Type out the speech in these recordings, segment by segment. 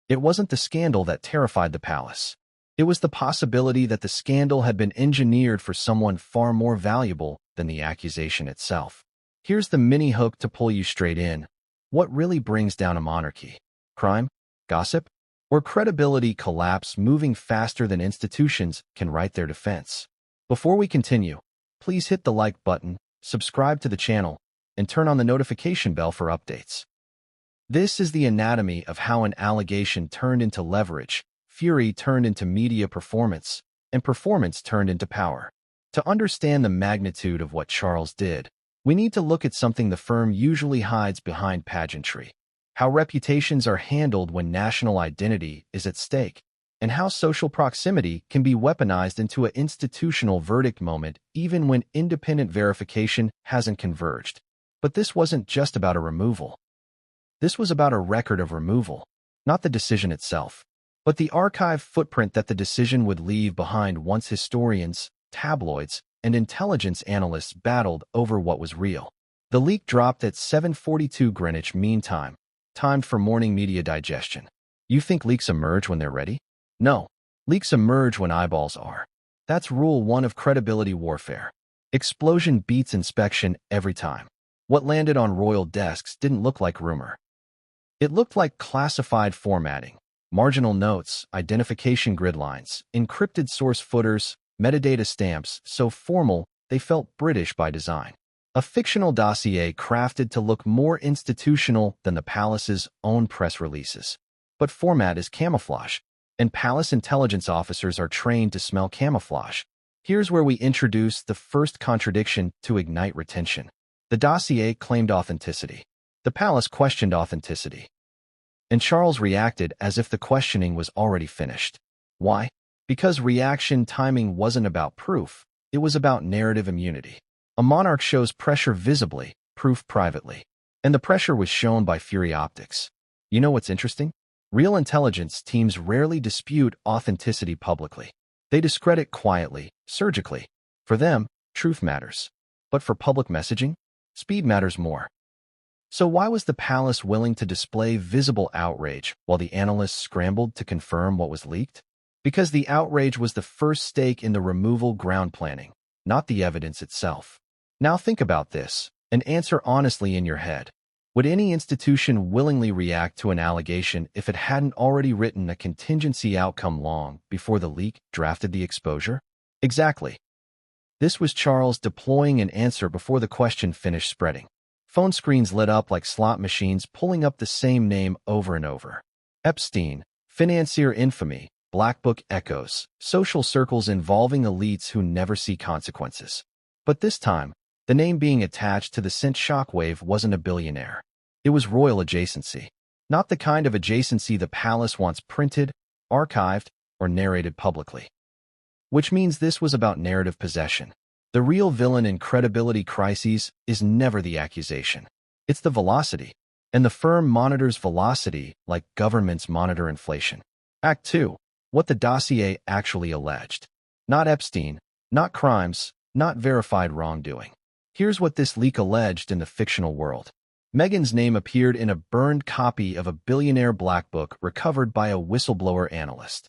It wasn't the scandal that terrified the palace. It was the possibility that the scandal had been engineered for someone far more valuable than the accusation itself. Here's the mini hook to pull you straight in. What really brings down a monarchy? Crime? Gossip? Or credibility collapse moving faster than institutions can write their defense? Before we continue, please hit the like button, subscribe to the channel, and turn on the notification bell for updates. This is the anatomy of how an allegation turned into leverage, fury turned into media performance, and performance turned into power. To understand the magnitude of what Charles did, we need to look at something the firm usually hides behind pageantry: how reputations are handled when national identity is at stake, and how social proximity can be weaponized into an institutional verdict moment even when independent verification hasn't converged. But this wasn't just about a removal. This was about a record of removal, not the decision itself, but the archive footprint that the decision would leave behind once historians, tabloids, and intelligence analysts battled over what was real. The leak dropped at 7:42 Greenwich Mean Time, timed for morning media digestion. You think leaks emerge when they're ready? No, leaks emerge when eyeballs are. That's rule 1 of credibility warfare. Explosion beats inspection every time. What landed on royal desks didn't look like rumor. It looked like classified formatting: marginal notes, identification grid lines, encrypted source footers, metadata stamps, so formal they felt British by design. A fictional dossier crafted to look more institutional than the palace's own press releases. But format is camouflage, and palace intelligence officers are trained to smell camouflage. Here's where we introduce the first contradiction to ignite retention. The dossier claimed authenticity. The palace questioned authenticity. And Charles reacted as if the questioning was already finished. Why? Because reaction timing wasn't about proof, it was about narrative immunity. A monarch shows pressure visibly, proof privately. And the pressure was shown by fury optics. You know what's interesting? Real intelligence teams rarely dispute authenticity publicly. They discredit quietly, surgically. For them, truth matters. But for public messaging, speed matters more. So why was the palace willing to display visible outrage while the analysts scrambled to confirm what was leaked? Because the outrage was the first stake in the removal ground planning, not the evidence itself. Now think about this, and answer honestly in your head. Would any institution willingly react to an allegation if it hadn't already written a contingency outcome long before the leak drafted the exposure? Exactly. This was Charles deploying an answer before the question finished spreading. Phone screens lit up like slot machines pulling up the same name over and over. Epstein, financier infamy, Black Book echoes, social circles involving elites who never see consequences. But this time, the name being attached to the sent shockwave wasn't a billionaire. It was royal adjacency. Not the kind of adjacency the palace wants printed, archived, or narrated publicly. Which means this was about narrative possession. The real villain in credibility crises is never the accusation. It's the velocity. And the firm monitors velocity like governments monitor inflation. Act 2. What the dossier actually alleged. Not Epstein, not crimes, not verified wrongdoing. Here's what this leak alleged in the fictional world. Meghan's name appeared in a burned copy of a billionaire black book recovered by a whistleblower analyst.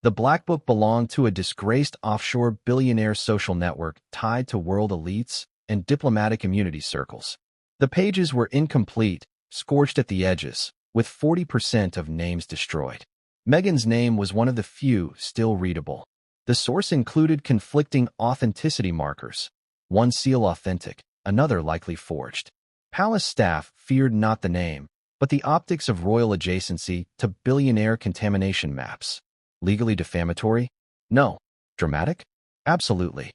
The black book belonged to a disgraced offshore billionaire social network tied to world elites and diplomatic immunity circles. The pages were incomplete, scorched at the edges, with 40% of names destroyed. Meghan's name was one of the few still readable. The source included conflicting authenticity markers. One seal authentic, another likely forged. Palace staff feared not the name, but the optics of royal adjacency to billionaire contamination maps. Legally defamatory? No. Dramatic? Absolutely.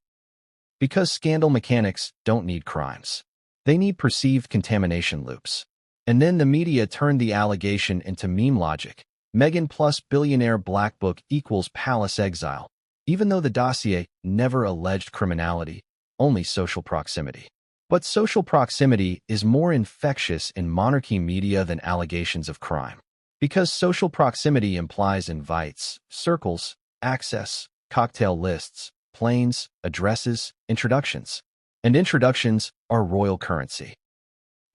Because scandal mechanics don't need crimes. They need perceived contamination loops. And then the media turned the allegation into meme logic. Meghan plus billionaire black book equals palace exile. Even though the dossier never alleged criminality, only social proximity. But social proximity is more infectious in monarchy media than allegations of crime. Because social proximity implies invites, circles, access, cocktail lists, planes, addresses, introductions. And introductions are royal currency.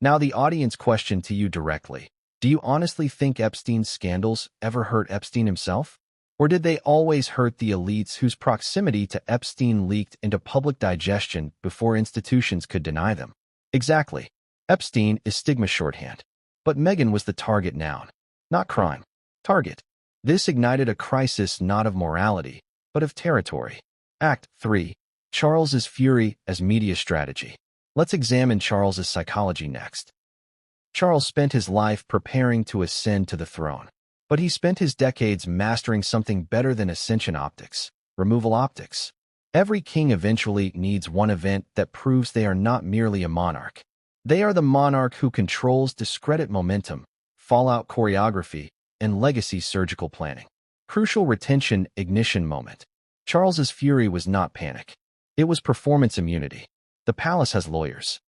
Now the audience question to you directly. Do you honestly think Epstein's scandals ever hurt Epstein himself? Or did they always hurt the elites whose proximity to Epstein leaked into public digestion before institutions could deny them? Exactly. Epstein is stigma shorthand. But Meghan was the target noun, not crime. Target. This ignited a crisis not of morality, but of territory. Act 3. Charles's fury as media strategy. Let's examine Charles's psychology next. Charles spent his life preparing to ascend to the throne. But he spent his decades mastering something better than ascension optics, removal optics. Every king eventually needs one event that proves they are not merely a monarch. They are the monarch who controls discredit momentum, fallout choreography, and legacy surgical planning. Crucial retention ignition moment. Charles's fury was not panic. It was performance immunity. The palace has lawyers.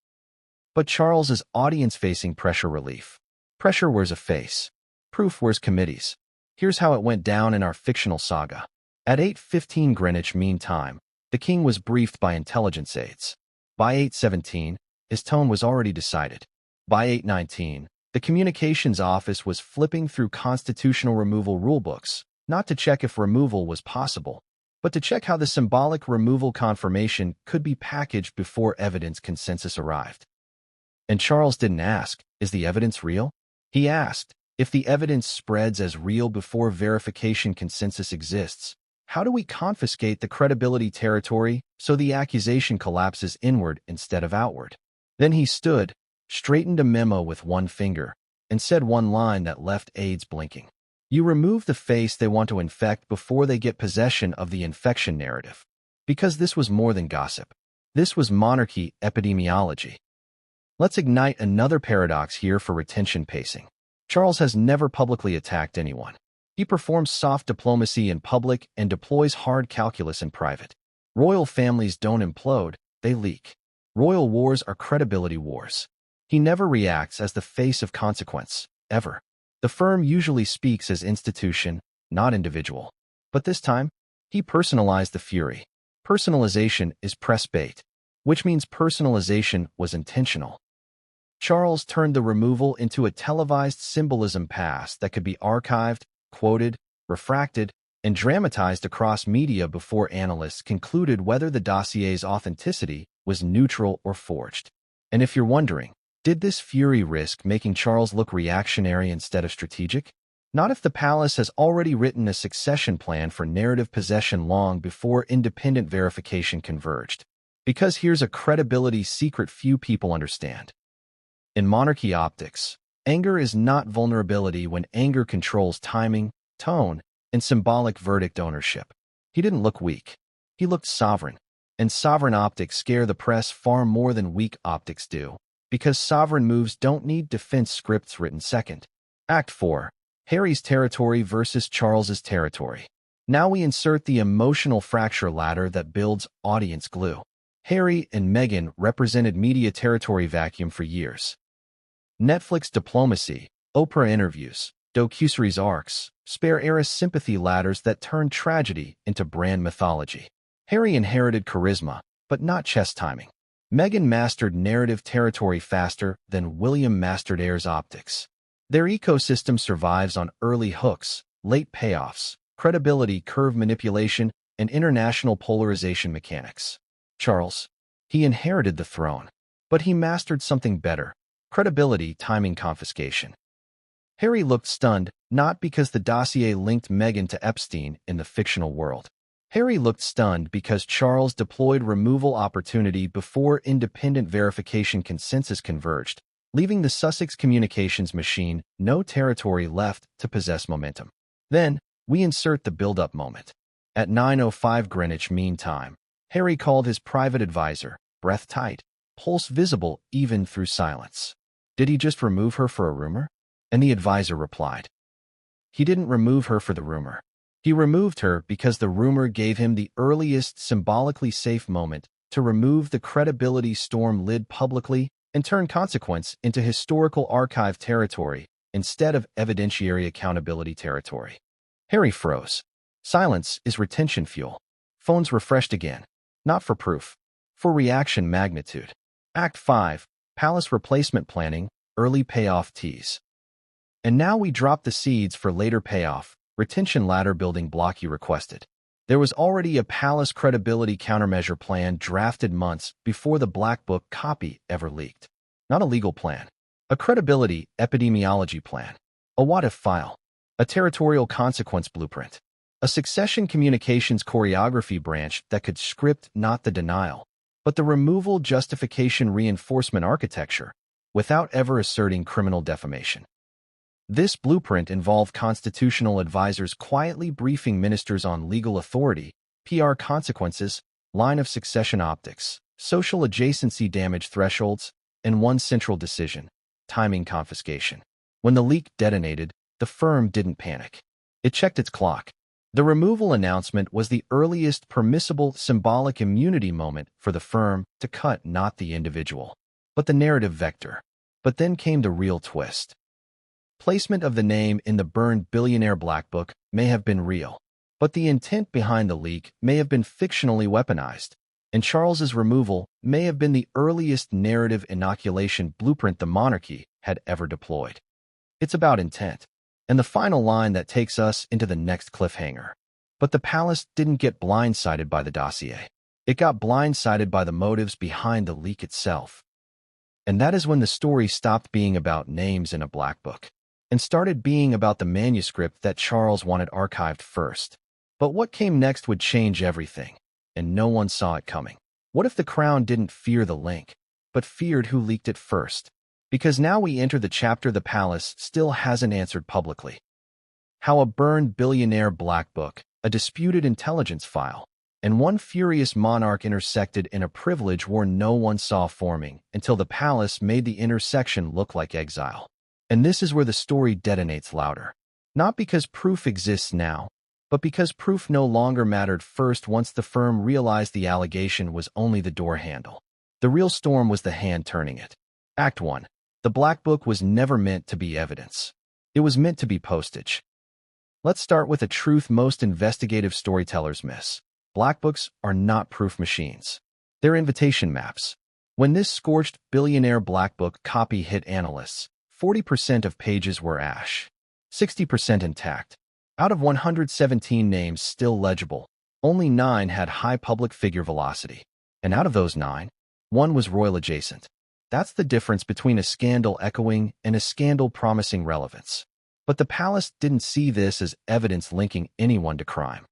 But Charles is audience-facing pressure relief. Pressure wears a face. Proof wears committees. Here's how it went down in our fictional saga. At 8:15 Greenwich Mean Time, the king was briefed by intelligence aides. By 8:17, his tone was already decided. By 8:19, the communications office was flipping through constitutional removal rulebooks, not to check if removal was possible, but to check how the symbolic removal confirmation could be packaged before evidence consensus arrived. And Charles didn't ask, is the evidence real? He asked, if the evidence spreads as real before verification consensus exists, how do we confiscate the credibility territory so the accusation collapses inward instead of outward? Then he stood, straightened a memo with one finger, and said one line that left aides blinking. You remove the face they want to infect before they get possession of the infection narrative. Because this was more than gossip. This was monarchy epidemiology. Let's ignite another paradox here for retention pacing. Charles has never publicly attacked anyone. He performs soft diplomacy in public and deploys hard calculus in private. Royal families don't implode, they leak. Royal wars are credibility wars. He never reacts as the face of consequence, ever. The firm usually speaks as institution, not individual. But this time, he personalized the fury. Personalization is press bait, which means personalization was intentional. Charles turned the removal into a televised symbolism pass that could be archived, quoted, refracted, and dramatized across media before analysts concluded whether the dossier's authenticity was neutral or forged. And if you're wondering, did this fury risk making Charles look reactionary instead of strategic? Not if the palace has already written a succession plan for narrative possession long before independent verification converged. Because here's a credibility secret few people understand. In monarchy optics, anger is not vulnerability when anger controls timing, tone, and symbolic verdict ownership. He didn't look weak. He looked sovereign. And sovereign optics scare the press far more than weak optics do, because sovereign moves don't need defense scripts written second. Act 4. Harry's territory versus Charles's territory. Now we insert the emotional fracture ladder that builds audience glue. Harry and Meghan represented media territory vacuum for years. Netflix diplomacy, Oprah interviews, docuseries arcs, spare-era sympathy ladders that turned tragedy into brand mythology. Harry inherited charisma, but not chess timing. Meghan mastered narrative territory faster than William mastered Ayer's optics. Their ecosystem survives on early hooks, late payoffs, credibility curve manipulation, and international polarization mechanics. Charles, he inherited the throne, but he mastered something better. Credibility, timing, confiscation. Harry looked stunned, not because the dossier linked Meghan to Epstein in the fictional world. Harry looked stunned because Charles deployed removal opportunity before independent verification consensus converged, leaving the Sussex communications machine no territory left to possess momentum. Then, we insert the build-up moment. At 9:05 Greenwich Mean Time, Harry called his private advisor, breath tight, pulse visible even through silence. Did he just remove her for a rumor? And the advisor replied. He didn't remove her for the rumor. He removed her because the rumor gave him the earliest symbolically safe moment to remove the credibility storm lid publicly and turn consequence into historical archive territory instead of evidentiary accountability territory. Harry froze. Silence is retention fuel. Phones refreshed again. Not for proof. For reaction magnitude. Act 5. Palace replacement planning, early payoff tease. And now we drop the seeds for later payoff, retention ladder building block you requested. There was already a palace credibility countermeasure plan drafted months before the Black Book copy ever leaked. Not a legal plan. A credibility epidemiology plan. A what-if file. A territorial consequence blueprint. A succession communications choreography branch that could script not the denial, but the removal justification reinforcement architecture, without ever asserting criminal defamation. This blueprint involved constitutional advisors quietly briefing ministers on legal authority, PR consequences, line of succession optics, social adjacency damage thresholds, and one central decision: timing confiscation. When the leak detonated, the firm didn't panic. It checked its clock. The removal announcement was the earliest permissible symbolic immunity moment for the firm to cut not the individual, but the narrative vector. But then came the real twist. Placement of the name in the burned billionaire Black Book may have been real, but the intent behind the leak may have been fictionally weaponized, and Charles's removal may have been the earliest narrative inoculation blueprint the monarchy had ever deployed. It's about intent, and the final line that takes us into the next cliffhanger. But the palace didn't get blindsided by the dossier. It got blindsided by the motives behind the leak itself. And that is when the story stopped being about names in a Black Book and started being about the manuscript that Charles wanted archived first. But what came next would change everything, and no one saw it coming. What if the crown didn't fear the link, but feared who leaked it first? Because now we enter the chapter the palace still hasn't answered publicly. How a burned billionaire Black Book, a disputed intelligence file, and one furious monarch intersected in a privilege war no one saw forming until the palace made the intersection look like exile. And this is where the story detonates louder. Not because proof exists now, but because proof no longer mattered first once the firm realized the allegation was only the door handle. The real storm was the hand turning it. Act 1. The Black Book was never meant to be evidence. It was meant to be postage. Let's start with a truth most investigative storytellers miss. Black Books are not proof machines. They're invitation maps. When this scorched billionaire Black Book copy hit analysts, 40% of pages were ash, 60% intact. Out of 117 names still legible, only 9 had high public figure velocity. And out of those 9, 1 was royal adjacent. That's the difference between a scandal echoing and a scandal promising relevance. But the palace didn't see this as evidence linking anyone to crime.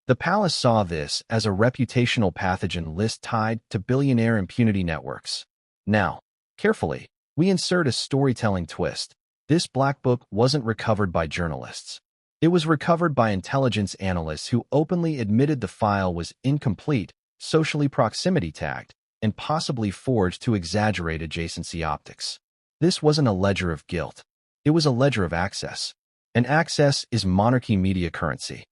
The palace saw this as a reputational pathogen list tied to billionaire impunity networks. Now, carefully, we insert a storytelling twist. This Black Book wasn't recovered by journalists. It was recovered by intelligence analysts who openly admitted the file was incomplete, socially proximity tagged, and possibly forged to exaggerate adjacency optics. This wasn't a ledger of guilt. It was a ledger of access. And access is monarchy media currency.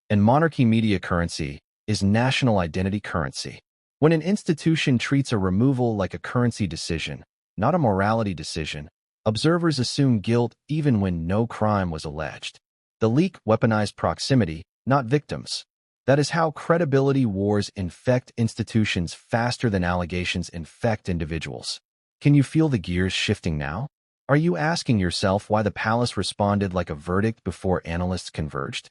And monarchy media currency is national identity currency. When an institution treats a removal like a currency decision, not a morality decision, observers assume guilt even when no crime was alleged. The leak weaponized proximity, not victims. That is how credibility wars infect institutions faster than allegations infect individuals. Can you feel the gears shifting now? Are you asking yourself why the palace responded like a verdict before analysts converged?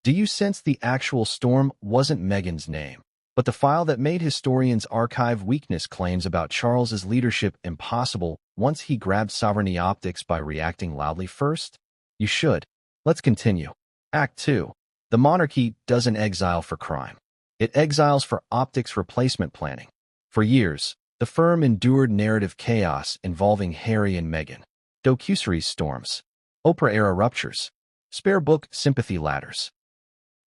Do you sense the actual storm wasn't Meghan's name, but the file that made historians archive weakness claims about Charles's leadership impossible once he grabbed sovereignty optics by reacting loudly first? You should. Let's continue. Act 2. The monarchy doesn't exile for crime. It exiles for optics replacement planning. For years, the firm endured narrative chaos involving Harry and Meghan, docuseries storms, Oprah-era ruptures, spare book sympathy ladders,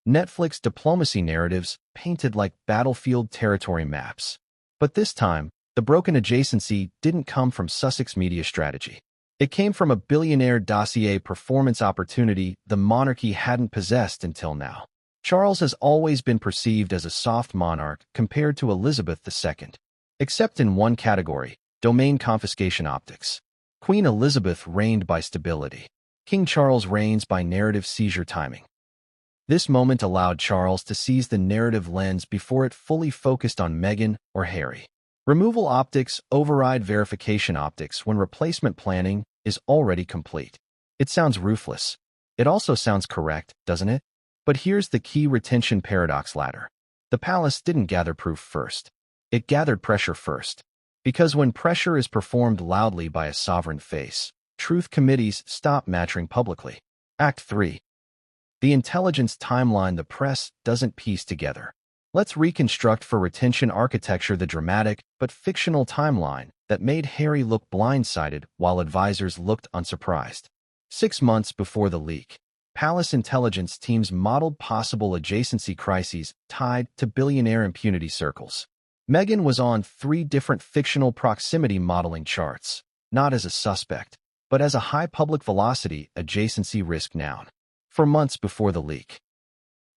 Netflix diplomacy narratives painted like battlefield territory maps. But this time, the broken adjacency didn't come from Sussex media strategy. It came from a billionaire dossier performance opportunity the monarchy hadn't possessed until now. Charles has always been perceived as a soft monarch compared to Elizabeth II, except in one category: domain confiscation optics. Queen Elizabeth reigned by stability. King Charles reigns by narrative seizure timing. This moment allowed Charles to seize the narrative lens before it fully focused on Meghan or Harry. Removal optics override verification optics when replacement planning is already complete. It sounds ruthless. It also sounds correct, doesn't it? But here's the key retention paradox ladder. The palace didn't gather proof first. It gathered pressure first. Because when pressure is performed loudly by a sovereign face, truth committees stop mattering publicly. Act 3. The intelligence timeline the press doesn't piece together. Let's reconstruct for retention architecture the dramatic but fictional timeline that made Harry look blindsided while advisors looked unsurprised. 6 months before the leak, palace intelligence teams modeled possible adjacency crises tied to billionaire impunity circles. Meghan was on 3 different fictional proximity modeling charts, not as a suspect, but as a high public velocity adjacency risk noun. For months before the leak,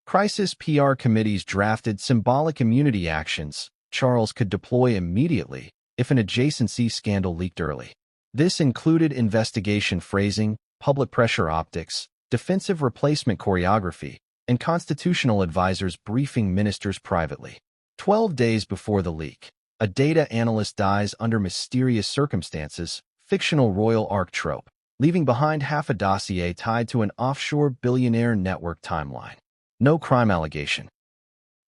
crisis PR committees drafted symbolic immunity actions Charles could deploy immediately if an adjacency scandal leaked early. This included investigation phrasing, public pressure optics, defensive replacement choreography, and constitutional advisors briefing ministers privately. 12 days before the leak, a data analyst dies under mysterious circumstances, fictional royal arc trope, leaving behind half a dossier tied to an offshore billionaire network timeline. No crime allegation.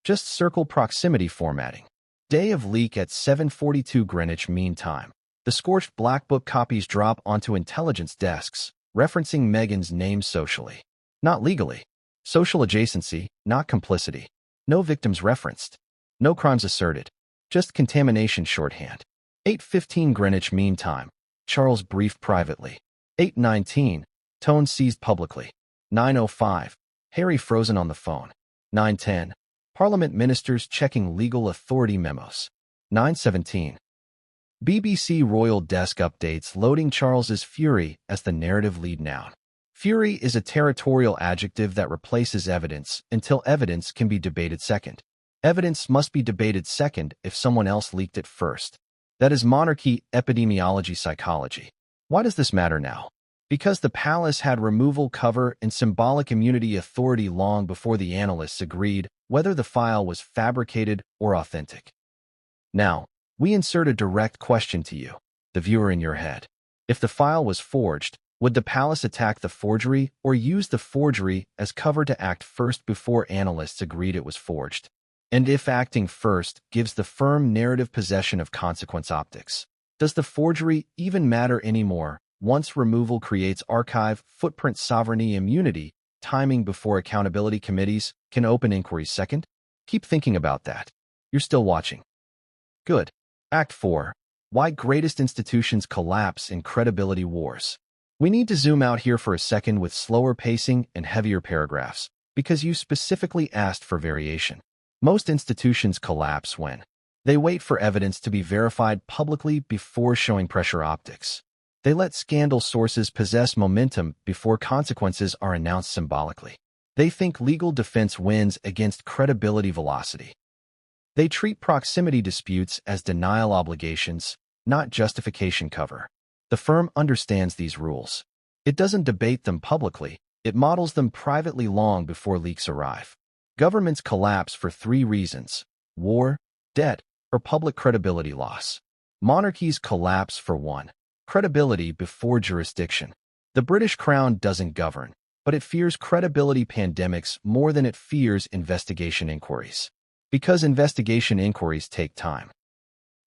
Just circle proximity formatting. Day of leak at 7:42 Greenwich Mean Time. The scorched black book copies drop onto intelligence desks, referencing Meghan's name socially. Not legally. Social adjacency, not complicity. No victims referenced. No crimes asserted. Just contamination shorthand. 8:15 Greenwich Mean Time. Charles briefed privately. 8:19. Tone seized publicly. 9:05. Harry frozen on the phone. 9:10. Parliament ministers checking legal authority memos. 9:17. BBC Royal Desk updates loading Charles's fury as the narrative lead noun. Fury is a territorial adjective that replaces evidence until evidence can be debated second. Evidence must be debated second if someone else leaked it first. That is monarchy epidemiology psychology. Why does this matter now? Because the palace had removal cover and symbolic immunity authority long before the analysts agreed whether the file was fabricated or authentic. Now, we insert a direct question to you, the viewer in your head. If the file was forged, would the palace attack the forgery or use the forgery as cover to act first before analysts agreed it was forged? And if acting first gives the firm narrative possession of consequence optics, does the forgery even matter anymore once removal creates archive footprint sovereignty immunity, timing before accountability committees can open inquiries second? Keep thinking about that. You're still watching. Good. Act 4. Why greatest institutions collapse in credibility wars. We need to zoom out here for a second with slower pacing and heavier paragraphs, because you specifically asked for variation. Most institutions collapse when they wait for evidence to be verified publicly before showing pressure optics. They let scandal sources possess momentum before consequences are announced symbolically. They think legal defense wins against credibility velocity. They treat proximity disputes as denial obligations, not justification cover. The firm understands these rules. It doesn't debate them publicly, it models them privately long before leaks arrive. Governments collapse for 3 reasons: war, debt, or public credibility loss. Monarchies collapse for 1. Credibility before jurisdiction. The British Crown doesn't govern, but it fears credibility pandemics more than it fears investigation inquiries. Because investigation inquiries take time.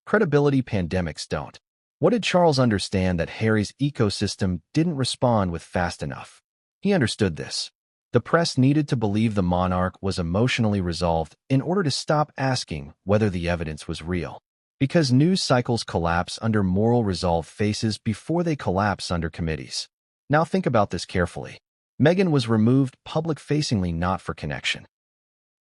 Credibility pandemics don't. What did Charles understand that Harry's ecosystem didn't respond with fast enough? He understood this. The press needed to believe the monarch was emotionally resolved in order to stop asking whether the evidence was real. Because news cycles collapse under moral resolve phases before they collapse under committees. Now think about this carefully. Meghan was removed public-facingly not for connection,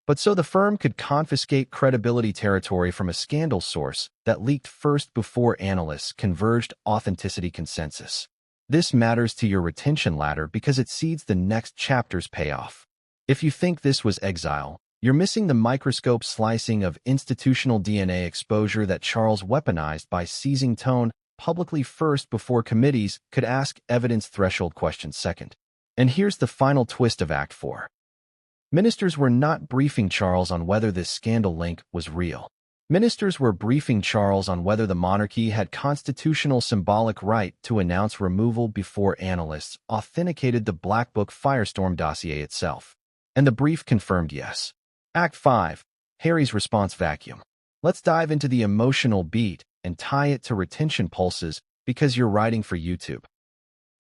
but so the firm could confiscate credibility territory from a scandal source that leaked first before analysts converged authenticity consensus. This matters to your retention ladder because it seeds the next chapter's payoff. If you think this was exile, you're missing the microscope slicing of institutional DNA exposure that Charles weaponized by seizing tone publicly first before committees could ask evidence threshold questions second. And here's the final twist of Act 4. Ministers were not briefing Charles on whether this scandal link was real. Ministers were briefing Charles on whether the monarchy had constitutional symbolic right to announce removal before analysts authenticated the Black Book Firestorm dossier itself. And the brief confirmed yes. Act 5. Harry's response vacuum. Let's dive into the emotional beat and tie it to retention pulses because you're writing for YouTube.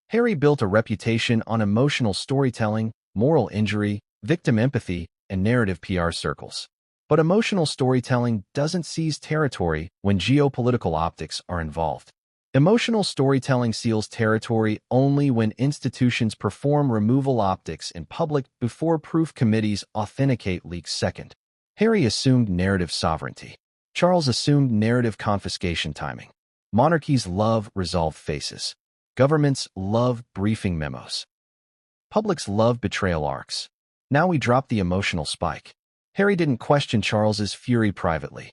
Harry built a reputation on emotional storytelling, moral injury, victim empathy, and narrative PR circles. But emotional storytelling doesn't seize territory when geopolitical optics are involved. Emotional storytelling seals territory only when institutions perform removal optics in public before proof committees authenticate leaks second. Harry assumed narrative sovereignty. Charles assumed narrative confiscation timing. Monarchies love resolved faces. Governments love briefing memos. Publics love betrayal arcs. Now we drop the emotional spike. Harry didn't question Charles's fury privately.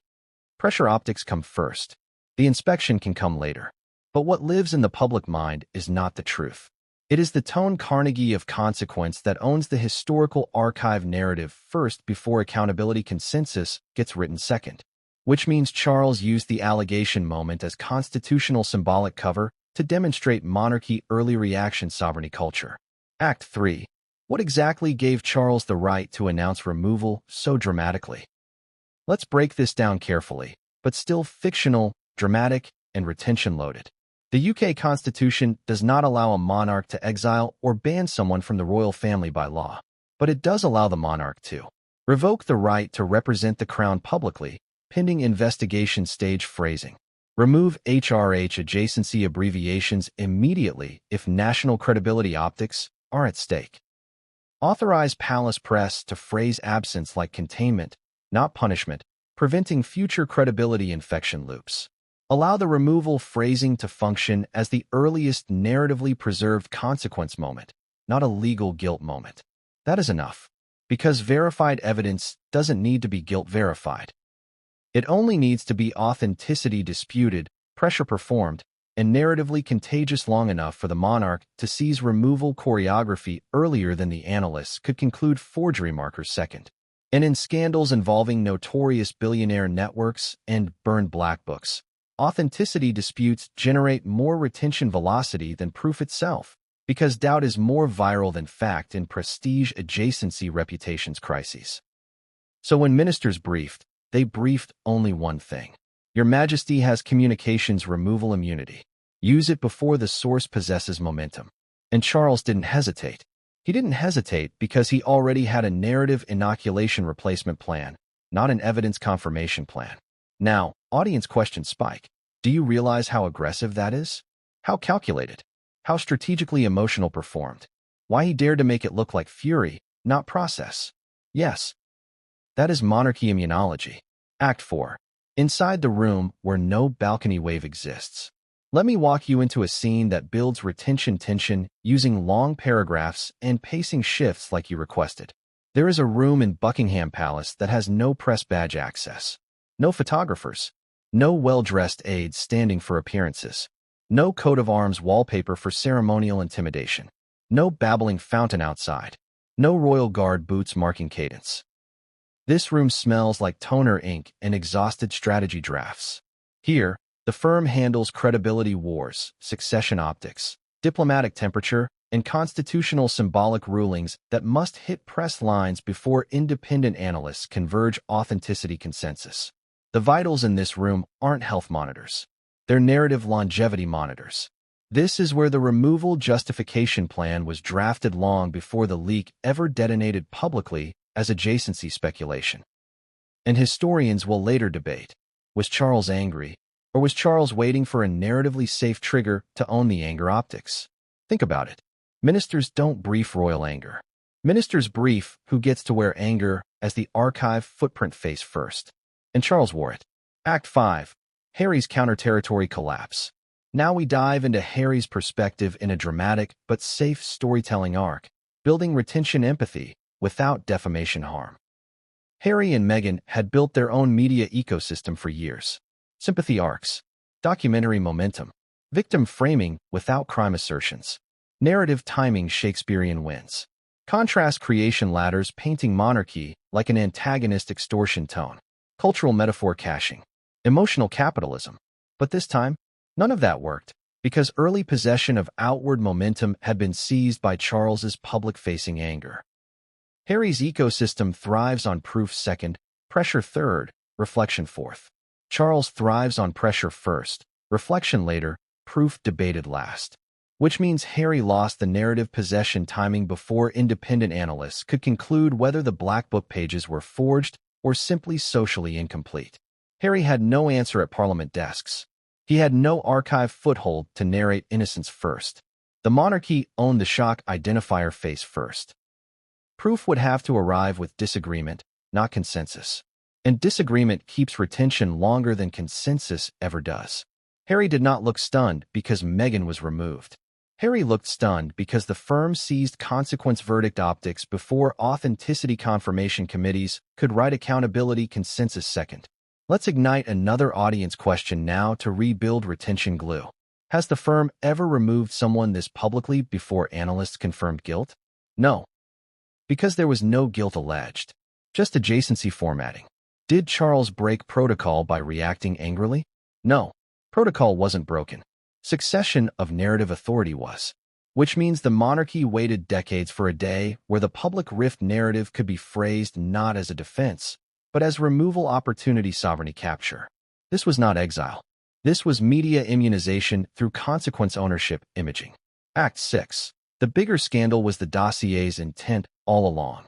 Pressure optics come first. The inspection can come later. But what lives in the public mind is not the truth. It is the Tone Carnegie of consequence that owns the historical archive narrative first before accountability consensus gets written second. Which means Charles used the allegation moment as constitutional symbolic cover to demonstrate monarchy early reaction sovereignty culture. Act 3. What exactly gave Charles the right to announce removal so dramatically? Let's break this down carefully, but still fictional, dramatic, and retention-loaded. The UK Constitution does not allow a monarch to exile or ban someone from the royal family by law, but it does allow the monarch to revoke the right to represent the crown publicly, pending investigation stage phrasing. Remove HRH adjacency abbreviations immediately if national credibility optics are at stake. Authorize palace press to phrase absence like containment, not punishment, preventing future credibility infection loops. Allow the removal phrasing to function as the earliest narratively preserved consequence moment, not a legal guilt moment. That is enough, because verified evidence doesn't need to be guilt verified. It only needs to be authenticity disputed, pressure performed, and narratively contagious long enough for the monarch to seize removal choreography earlier than the analysts could conclude forgery markers second. And in scandals involving notorious billionaire networks and burned black books, authenticity disputes generate more retention velocity than proof itself, because doubt is more viral than fact in prestige adjacency reputations crises. So when ministers briefed, they briefed only one thing. Your Majesty has communications removal immunity. Use it before the source possesses momentum. And Charles didn't hesitate. He didn't hesitate because he already had a narrative inoculation replacement plan, not an evidence confirmation plan. Now, audience questions spike. Do you realize how aggressive that is? How calculated? How strategically emotional performed? Why he dared to make it look like fury, not process? Yes, that is monarchy immunology. Act 4. Inside the room where no balcony wave exists. Let me walk you into a scene that builds retention tension using long paragraphs and pacing shifts like you requested. There is a room in Buckingham Palace that has no press badge access. No photographers. No well-dressed aides standing for appearances. No coat of arms wallpaper for ceremonial intimidation. No babbling fountain outside. No royal guard boots marking cadence. This room smells like toner ink and exhausted strategy drafts. Here, the firm handles credibility wars, succession optics, diplomatic temperature, and constitutional symbolic rulings that must hit press lines before independent analysts converge authenticity consensus. The vitals in this room aren't health monitors. They're narrative longevity monitors. This is where the removal justification plan was drafted long before the leak ever detonated publicly as adjacency speculation. And historians will later debate, was Charles angry, or was Charles waiting for a narratively safe trigger to own the anger optics? Think about it. Ministers don't brief royal anger. Ministers brief who gets to wear anger as the archive footprint face first. And Charles wore it. Act 5. Harry's counter-territory collapse. Now we dive into Harry's perspective in a dramatic but safe storytelling arc, building retention empathy without defamation harm. Harry and Meghan had built their own media ecosystem for years. Sympathy arcs, documentary momentum, victim framing without crime assertions, narrative timing Shakespearean wins, contrast creation ladders painting monarchy like an antagonist extortion tone. cultural metaphor caching, emotional capitalism. But this time, none of that worked, because early possession of outward momentum had been seized by Charles's public-facing anger. Harry's ecosystem thrives on proof second, pressure third, reflection fourth. Charles thrives on pressure first, reflection later, proof debated last. Which means Harry lost the narrative possession timing before independent analysts could conclude whether the Black Book pages were forged or simply socially incomplete. Harry had no answer at Parliament desks. He had no archive foothold to narrate innocence first. The monarchy owned the shock identifier face first. Proof would have to arrive with disagreement, not consensus. And disagreement keeps retention longer than consensus ever does. Harry did not look stunned because Meghan was removed. Harry looked stunned because the firm seized consequence verdict optics before authenticity confirmation committees could write accountability consensus second. Let's ignite another audience question now to rebuild retention glue. Has the firm ever removed someone this publicly before analysts confirmed guilt? No. Because there was no guilt alleged. Just adjacency formatting. Did Charles break protocol by reacting angrily? No. Protocol wasn't broken. Succession of narrative authority was. Which means the monarchy waited decades for a day where the public rift narrative could be phrased not as a defense, but as removal opportunity sovereignty capture. This was not exile. This was media immunization through consequence ownership imaging. Act 6. The bigger scandal was the dossier's intent all along.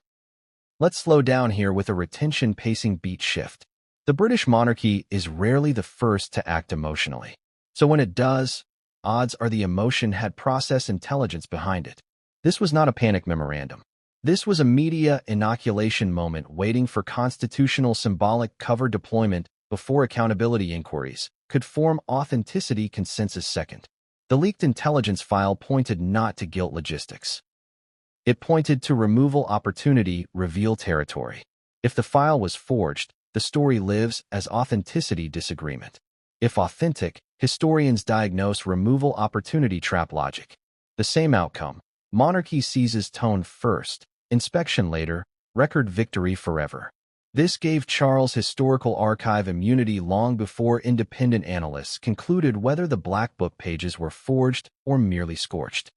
Let's slow down here with a retention pacing beat shift. The British monarchy is rarely the first to act emotionally. So when it does, odds are the emotion had process intelligence behind it. This was not a panic memorandum. This was a media inoculation moment waiting for constitutional symbolic cover deployment before accountability inquiries could form authenticity consensus second. The leaked intelligence file pointed not to guilt logistics. It pointed to removal opportunity reveal territory. If the file was forged, the story lives as authenticity disagreement. If authentic, historians diagnose removal opportunity trap logic. The same outcome. Monarchy seizes tone first, inspection later, record victory forever. This gave Charles historical archive immunity long before independent analysts concluded whether the Black Book pages were forged or merely scorched.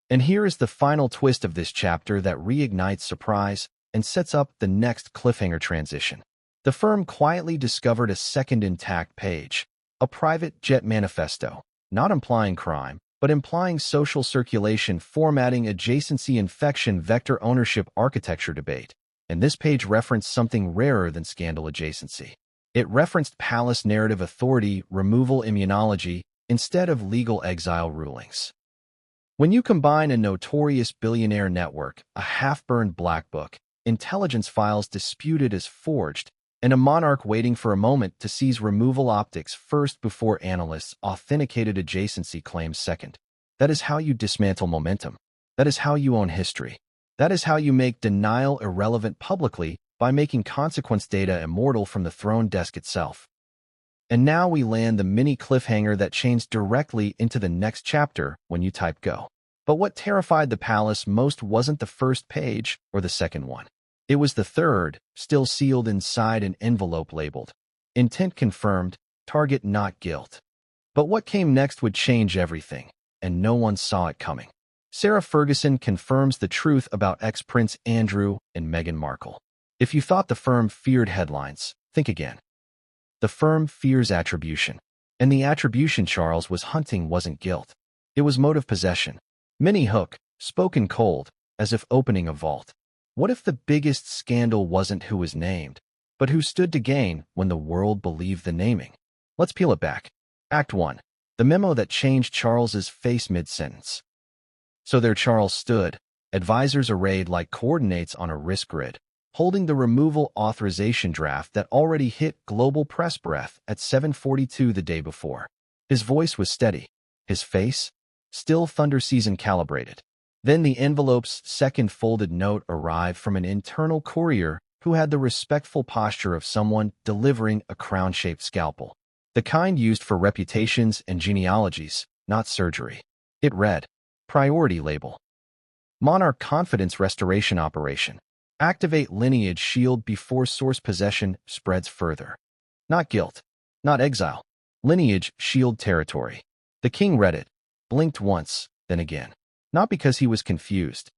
And here is the final twist of this chapter that reignites surprise and sets up the next cliffhanger transition. The firm quietly discovered a second intact page, a private jet manifesto, not implying crime, but implying social circulation formatting adjacency infection vector ownership architecture debate. And this page referenced something rarer than scandal adjacency. It referenced palace narrative authority removal immunology instead of legal exile rulings. When you combine a notorious billionaire network, a half-burned Black Book, intelligence files disputed as forged, and a monarch waiting for a moment to seize removal optics first before analysts authenticated adjacency claims second, that is how you dismantle momentum. That is how you own history. That is how you make denial irrelevant publicly by making consequence data immortal from the throne desk itself. And now we land the mini cliffhanger that chains directly into the next chapter when you type go. But what terrified the palace most wasn't the first page or the second one. It was the third, still sealed inside an envelope labeled intent confirmed, target not guilt. But what came next would change everything, and no one saw it coming. Sarah Ferguson confirms the truth about ex-Prince Andrew and Meghan Markle. If you thought the firm feared headlines, think again. The firm fears attribution. And the attribution Charles was hunting wasn't guilt. It was motive possession. Mini hook, spoken cold, as if opening a vault. What if the biggest scandal wasn't who was named, but who stood to gain when the world believed the naming? Let's peel it back. Act 1. The memo that changed Charles's face mid-sentence. So there Charles stood, advisors arrayed like coordinates on a risk grid, holding the removal authorization draft that already hit global press breath at 7:42 the day before. His voice was steady. His face? Still thunder season calibrated. Then the envelope's second folded note arrived from an internal courier who had the respectful posture of someone delivering a crown-shaped scalpel. The kind used for reputations and genealogies, not surgery. It read, Priority label. Monarch Confidence Restoration Operation. Activate lineage shield before source possession spreads further. Not guilt. Not exile. Lineage shield territory. The king read it, blinked once, then again. Not because he was confused,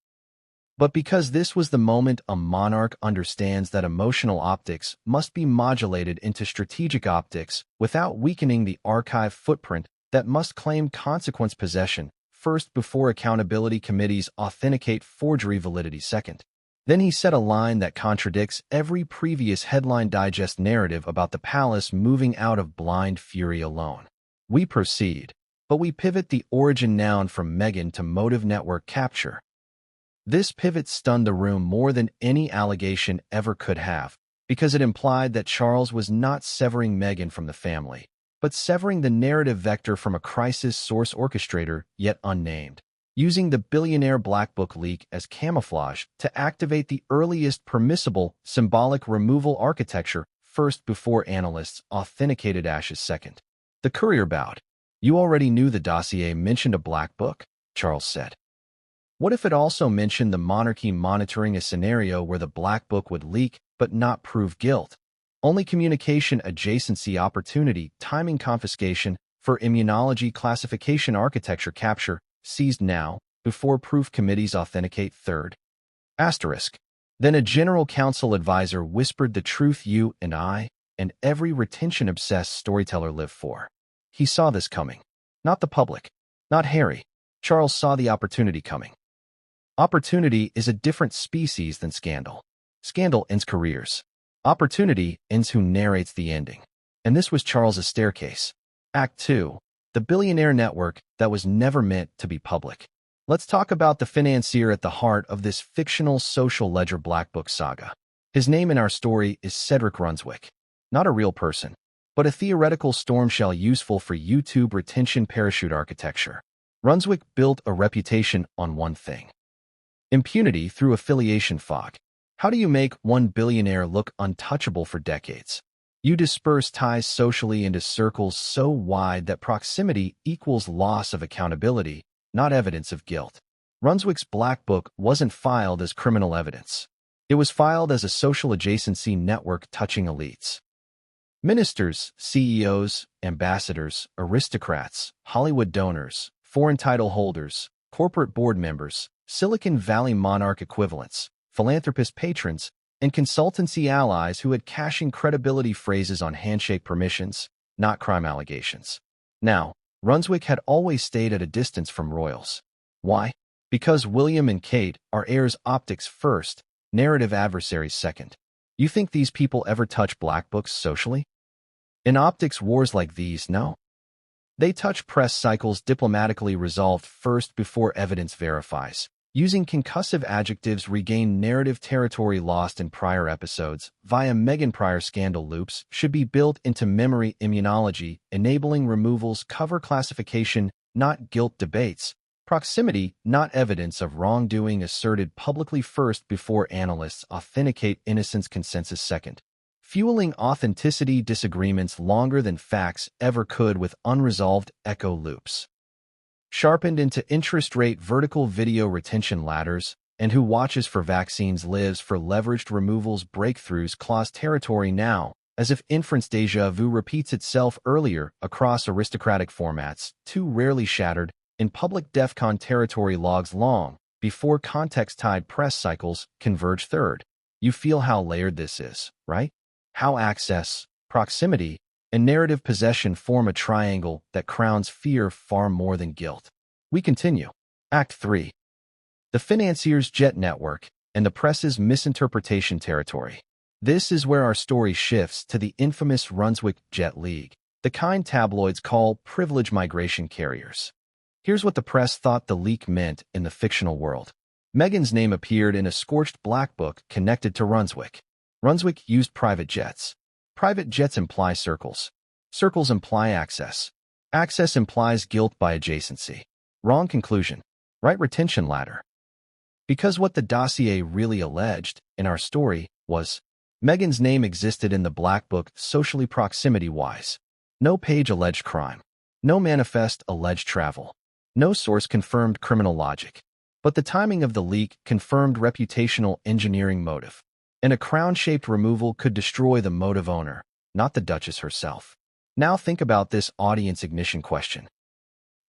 but because this was the moment a monarch understands that emotional optics must be modulated into strategic optics without weakening the archive footprint that must claim consequence possession first before accountability committees authenticate forgery validity second. Then he said a line that contradicts every previous headline digest narrative about the palace moving out of blind fury alone. We proceed, but we pivot the origin noun from Meghan to motive network capture. This pivot stunned the room more than any allegation ever could have, because it implied that Charles was not severing Meghan from the family, but severing the narrative vector from a crisis source orchestrator yet unnamed, using the billionaire Black Book leak as camouflage to activate the earliest permissible symbolic removal architecture first before analysts authenticated Ash's second. The courier bowed. "You already knew the dossier mentioned a Black Book," Charles said. "What if it also mentioned the monarchy monitoring a scenario where the Black Book would leak but not prove guilt? Only communication adjacency opportunity, timing confiscation for immunology classification architecture capture, seized now, before proof committees authenticate third. Asterisk. Then a general counsel advisor whispered the truth you and I, and every retention-obsessed storyteller live for. He saw this coming. Not the public. Not Harry. Charles saw the opportunity coming. Opportunity is a different species than scandal. Scandal ends careers. Opportunity ends who narrates the ending. And this was Charles's staircase. Act 2. The billionaire network that was never meant to be public. Let's talk about the financier at the heart of this fictional social ledger Black Book saga. His name in our story is Cedric Runswick. Not a real person, but a theoretical storm shell useful for YouTube retention parachute architecture. Runswick built a reputation on one thing: impunity through affiliation fog. How do you make one billionaire look untouchable for decades? You disperse ties socially into circles so wide that proximity equals loss of accountability, not evidence of guilt. Runswick's Black Book wasn't filed as criminal evidence. It was filed as a social adjacency network touching elites. Ministers, CEOs, ambassadors, aristocrats, Hollywood donors, foreign title holders, corporate board members, Silicon Valley monarch equivalents, philanthropist patrons, and consultancy allies who had cashing credibility phrases on handshake permissions, not crime allegations. Now, Runswick had always stayed at a distance from royals. Why? Because William and Kate are heirs optics first, narrative adversaries second. You think these people ever touch Black Books socially? In optics wars like these, no. They touch press cycles diplomatically resolved first before evidence verifies. Using concussive adjectives regain narrative territory lost in prior episodes via Meghan prior scandal loops should be built into memory immunology, enabling removals cover classification, not guilt debates, proximity, not evidence of wrongdoing asserted publicly first before analysts authenticate innocence consensus second, fueling authenticity disagreements longer than facts ever could with unresolved echo loops. Sharpened into interest rate vertical video retention ladders, and who watches for vaccines lives for leveraged removals breakthroughs clause territory now, as if inference deja vu repeats itself earlier across aristocratic formats, too rarely shattered, in public DEFCON territory logs long, before context-tied press cycles converge third. You feel how layered this is, right? How access, proximity, and narrative possession form a triangle that crowns fear far more than guilt. We continue. Act 3. The financier's jet network and the press's misinterpretation territory. This is where our story shifts to the infamous Runswick Jet League, the kind tabloids call privilege migration carriers. Here's what the press thought the leak meant in the fictional world. Meghan's name appeared in a scorched Black Book connected to Runswick. Runswick used private jets. Private jets imply circles. Circles imply access. Access implies guilt by adjacency. Wrong conclusion. Right retention ladder. Because what the dossier really alleged, in our story, was Meghan's name existed in the Black Book socially proximity-wise. No page alleged crime. No manifest alleged travel. No source confirmed criminal logic. But the timing of the leak confirmed reputational engineering motive. And a crown-shaped removal could destroy the motive owner, not the Duchess herself. Now think about this audience ignition question.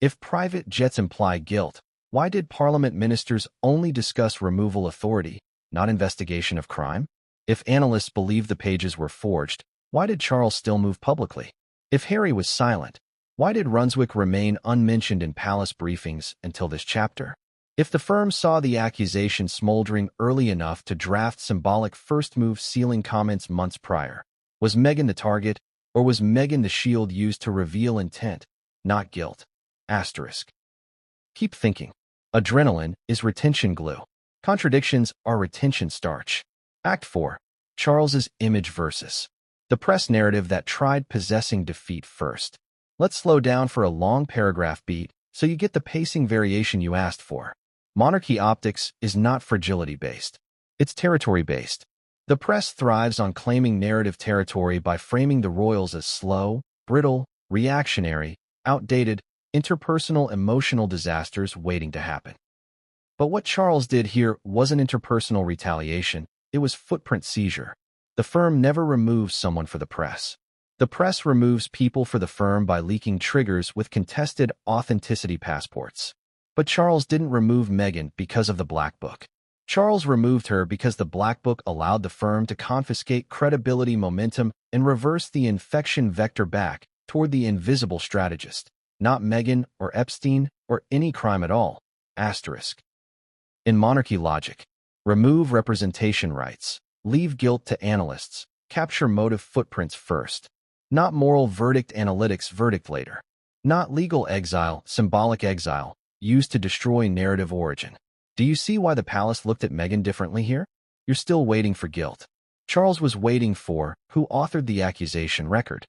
If private jets imply guilt, why did Parliament ministers only discuss removal authority, not investigation of crime? If analysts believed the pages were forged, why did Charles still move publicly? If Harry was silent, why did Brunswick remain unmentioned in palace briefings until this chapter? If the firm saw the accusation smoldering early enough to draft symbolic first-move sealing comments months prior, was Meghan the target, or was Meghan the shield used to reveal intent, not guilt? Asterisk. Keep thinking. Adrenaline is retention glue. Contradictions are retention starch. Act 4. Charles's image versus the press narrative that tried possessing defeat first. Let's slow down for a long paragraph beat so you get the pacing variation you asked for. Monarchy optics is not fragility-based. It's territory-based. The press thrives on claiming narrative territory by framing the royals as slow, brittle, reactionary, outdated, interpersonal emotional disasters waiting to happen. But what Charles did here wasn't interpersonal retaliation, it was footprint seizure. The firm never removes someone for the press. The press removes people for the firm by leaking triggers with contested authenticity passports. But Charles didn't remove Meghan because of the Black Book. Charles removed her because the Black Book allowed the firm to confiscate credibility momentum and reverse the infection vector back toward the invisible strategist, not Meghan or Epstein or any crime at all. Asterisk. In monarchy logic, remove representation rights, leave guilt to analysts, capture motive footprints first. Not moral verdict analytics verdict later. Not legal exile, symbolic exile, used to destroy narrative origin. Do you see why the palace looked at Meghan differently here? You're still waiting for guilt. Charles was waiting for who authored the accusation record.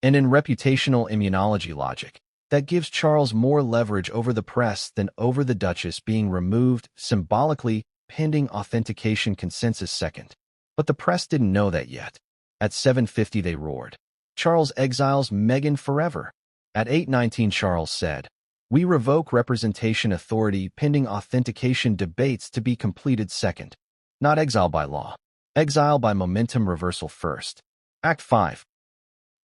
And in reputational immunology logic, that gives Charles more leverage over the press than over the Duchess being removed symbolically pending authentication consensus second. But the press didn't know that yet. At 7:50 they roared. Charles exiles Meghan forever. At 8:19 Charles said, "We revoke representation authority pending authentication debates to be completed second." Not exile by law. Exile by momentum reversal first. Act 5.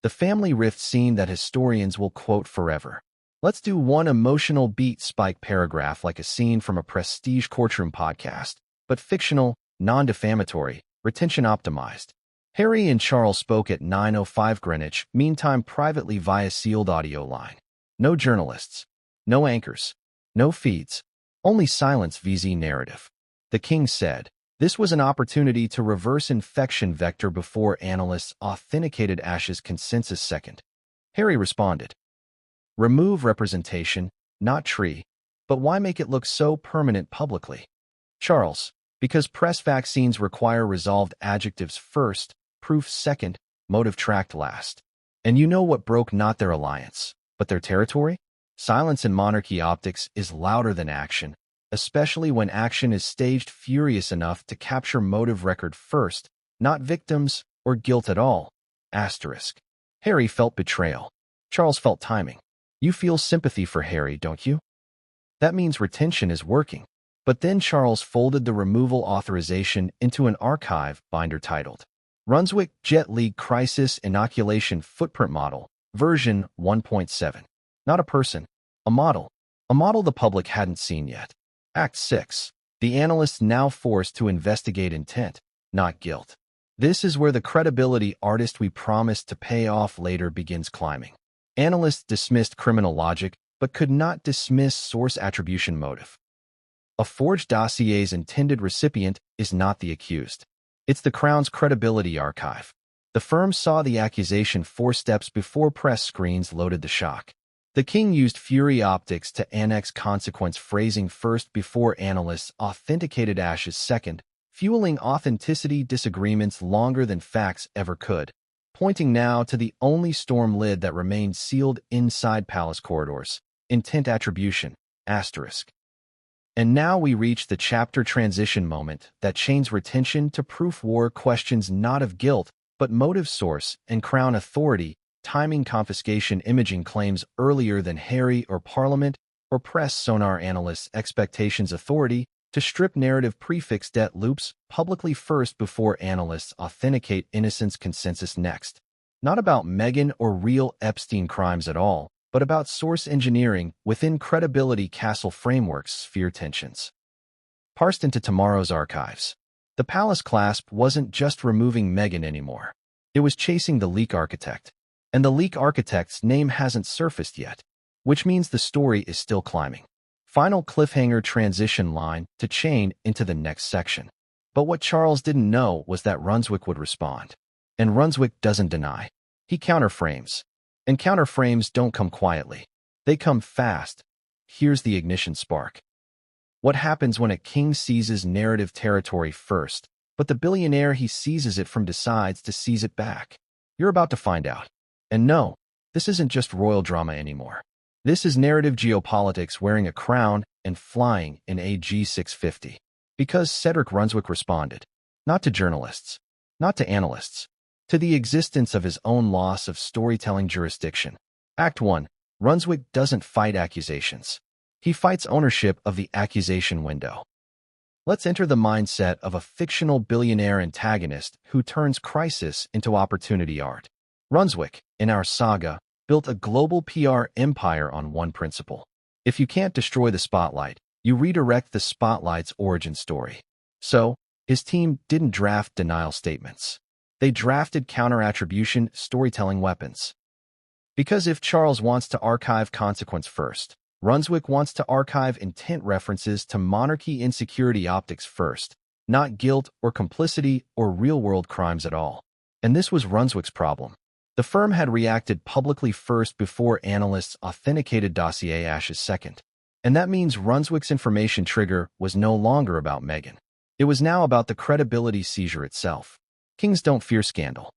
The family rift scene that historians will quote forever. Let's do one emotional beat spike paragraph like a scene from a prestige courtroom podcast, but fictional, non-defamatory, retention optimized. Harry and Charles spoke at 9:05 Greenwich Mean Time privately via sealed audio line. No journalists. No anchors. No feeds. Only silence vs. narrative. The king said, "This was an opportunity to reverse infection vector before analysts authenticated Ash's consensus second." Harry responded, "Remove representation, not tree, but why make it look so permanent publicly?" Charles, because press vaccines require resolved adjectives first, proof second, motive tracked last. And you know what broke not their alliance, but their territory? Silence in monarchy optics is louder than action, especially when action is staged furious enough to capture motive record first, not victims or guilt at all. Asterisk. Harry felt betrayal. Charles felt timing. You feel sympathy for Harry, don't you? That means retention is working. But then Charles folded the removal authorization into an archive binder titled Brunswick Jet League Crisis Inoculation Footprint Model, version 1.7. Not a person, a model. A model the public hadn't seen yet. Act 6. The analysts now forced to investigate intent, not guilt. This is where the credibility artist we promised to pay off later begins climbing. Analysts dismissed criminal logic, but could not dismiss source attribution motive. A forged dossier's intended recipient is not the accused. It's the Crown's credibility archive. The firm saw the accusation 4 steps before press screens loaded the shock. The king used fury optics to annex consequence phrasing first before analysts authenticated Ash's second, fueling authenticity disagreements longer than facts ever could, pointing now to the only storm lid that remained sealed inside palace corridors, intent attribution, asterisk. And now we reach the chapter transition moment that chains retention to proof war questions not of guilt, but motive source and crown authority, timing confiscation imaging claims earlier than Harry or Parliament, or press sonar analysts' expectations authority to strip narrative prefix debt loops publicly first before analysts authenticate innocence consensus next. Not about Meghan or real Epstein crimes at all, but about source engineering within credibility castle frameworks sphere tensions. Parsed into tomorrow's archives. The palace clasp wasn't just removing Meghan anymore. It was chasing the leak architect. And the leak architect's name hasn't surfaced yet, which means the story is still climbing. Final cliffhanger transition line to chain into the next section. But what Charles didn't know was that Brunswick would respond. And Brunswick doesn't deny. He counterframes. And counterframes don't come quietly. They come fast. Here's the ignition spark. What happens when a king seizes narrative territory first, but the billionaire he seizes it from decides to seize it back? You're about to find out. And no, this isn't just royal drama anymore. This is narrative geopolitics wearing a crown and flying in a G650. Because Cedric Brunswick responded. Not to journalists. Not to analysts. To the existence of his own loss of storytelling jurisdiction. Act 1. Brunswick doesn't fight accusations. He fights ownership of the accusation window. Let's enter the mindset of a fictional billionaire antagonist who turns crisis into opportunity art. Brunswick, in our saga, built a global PR empire on one principle. If you can't destroy the spotlight, you redirect the spotlight's origin story. So, his team didn't draft denial statements. They drafted counter-attribution storytelling weapons. Because if Charles wants to archive consequence first, Brunswick wants to archive intent references to monarchy insecurity optics first, not guilt or complicity or real-world crimes at all. And this was Brunswick's problem. The firm had reacted publicly first before analysts authenticated dossier ashes second. And that means Brunswick's information trigger was no longer about Meghan. It was now about the credibility seizure itself. Kings don't fear scandal.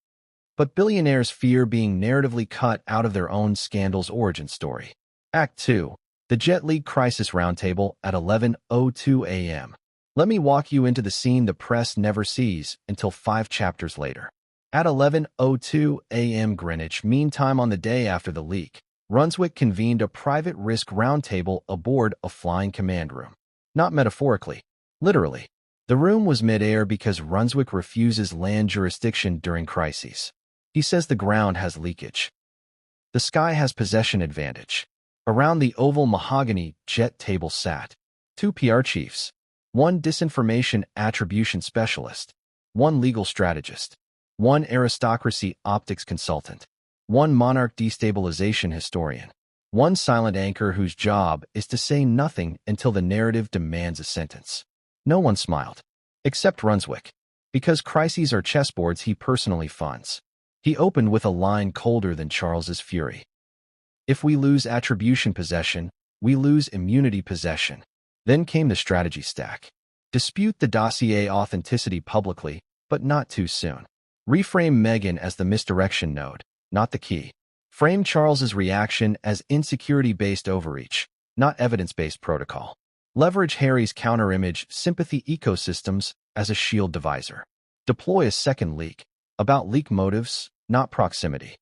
But billionaires fear being narratively cut out of their own scandal's origin story. Act 2. The Jet League Crisis Roundtable at 11:02 a.m. Let me walk you into the scene the press never sees until 5 chapters later. At 11:02 a.m. Greenwich Mean Time on the day after the leak, Brunswick convened a private risk roundtable aboard a flying command room. Not metaphorically. Literally. The room was mid-air because Brunswick refuses land jurisdiction during crises. He says the ground has leakage. The sky has possession advantage. Around the oval mahogany jet table sat 2 PR chiefs, 1 disinformation attribution specialist, 1 legal strategist, 1 aristocracy optics consultant, 1 monarch destabilization historian, 1 silent anchor whose job is to say nothing until the narrative demands a sentence. No one smiled, except Brunswick, because crises are chessboards he personally funds. He opened with a line colder than Charles's fury. If we lose attribution possession, we lose immunity possession. Then came the strategy stack. Dispute the dossier authenticity publicly, but not too soon. Reframe Meghan as the misdirection node, not the key. Frame Charles's reaction as insecurity-based overreach, not evidence-based protocol. Leverage Harry's counter-image sympathy ecosystems as a shield divisor. Deploy a second leak, about leak motives, not proximity.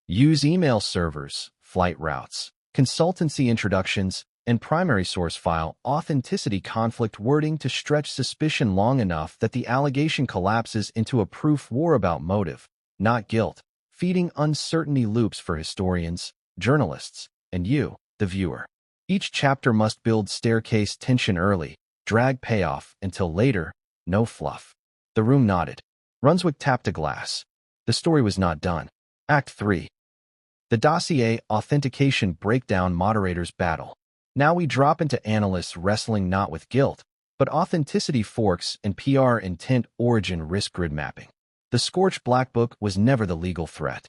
Use email servers, flight routes, consultancy introductions, and primary source file authenticity conflict wording to stretch suspicion long enough that the allegation collapses into a proof war about motive, not guilt, feeding uncertainty loops for historians, journalists, and you, the viewer. Each chapter must build staircase tension early, drag payoff until later, no fluff. The room nodded. Brunswick tapped a glass. The story was not done. Act 3. The dossier authentication breakdown moderators battle. Now we drop into analysts wrestling not with guilt, but authenticity forks and PR intent origin risk grid mapping. The scorched black book was never the legal threat.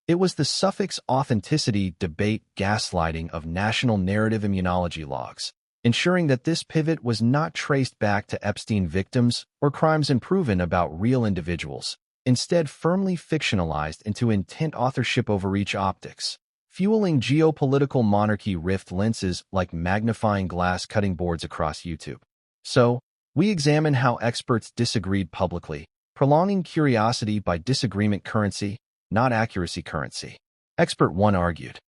It was the suffix authenticity debate gaslighting of national narrative immunology logs, ensuring that this pivot was not traced back to Epstein victims or crimes unproven about real individuals, instead firmly fictionalized into intent authorship overreach optics, fueling geopolitical monarchy rift lenses like magnifying glass cutting boards across YouTube. So, we examine how experts disagreed publicly, prolonging curiosity by disagreement currency, not accuracy currency. Expert 1 argued.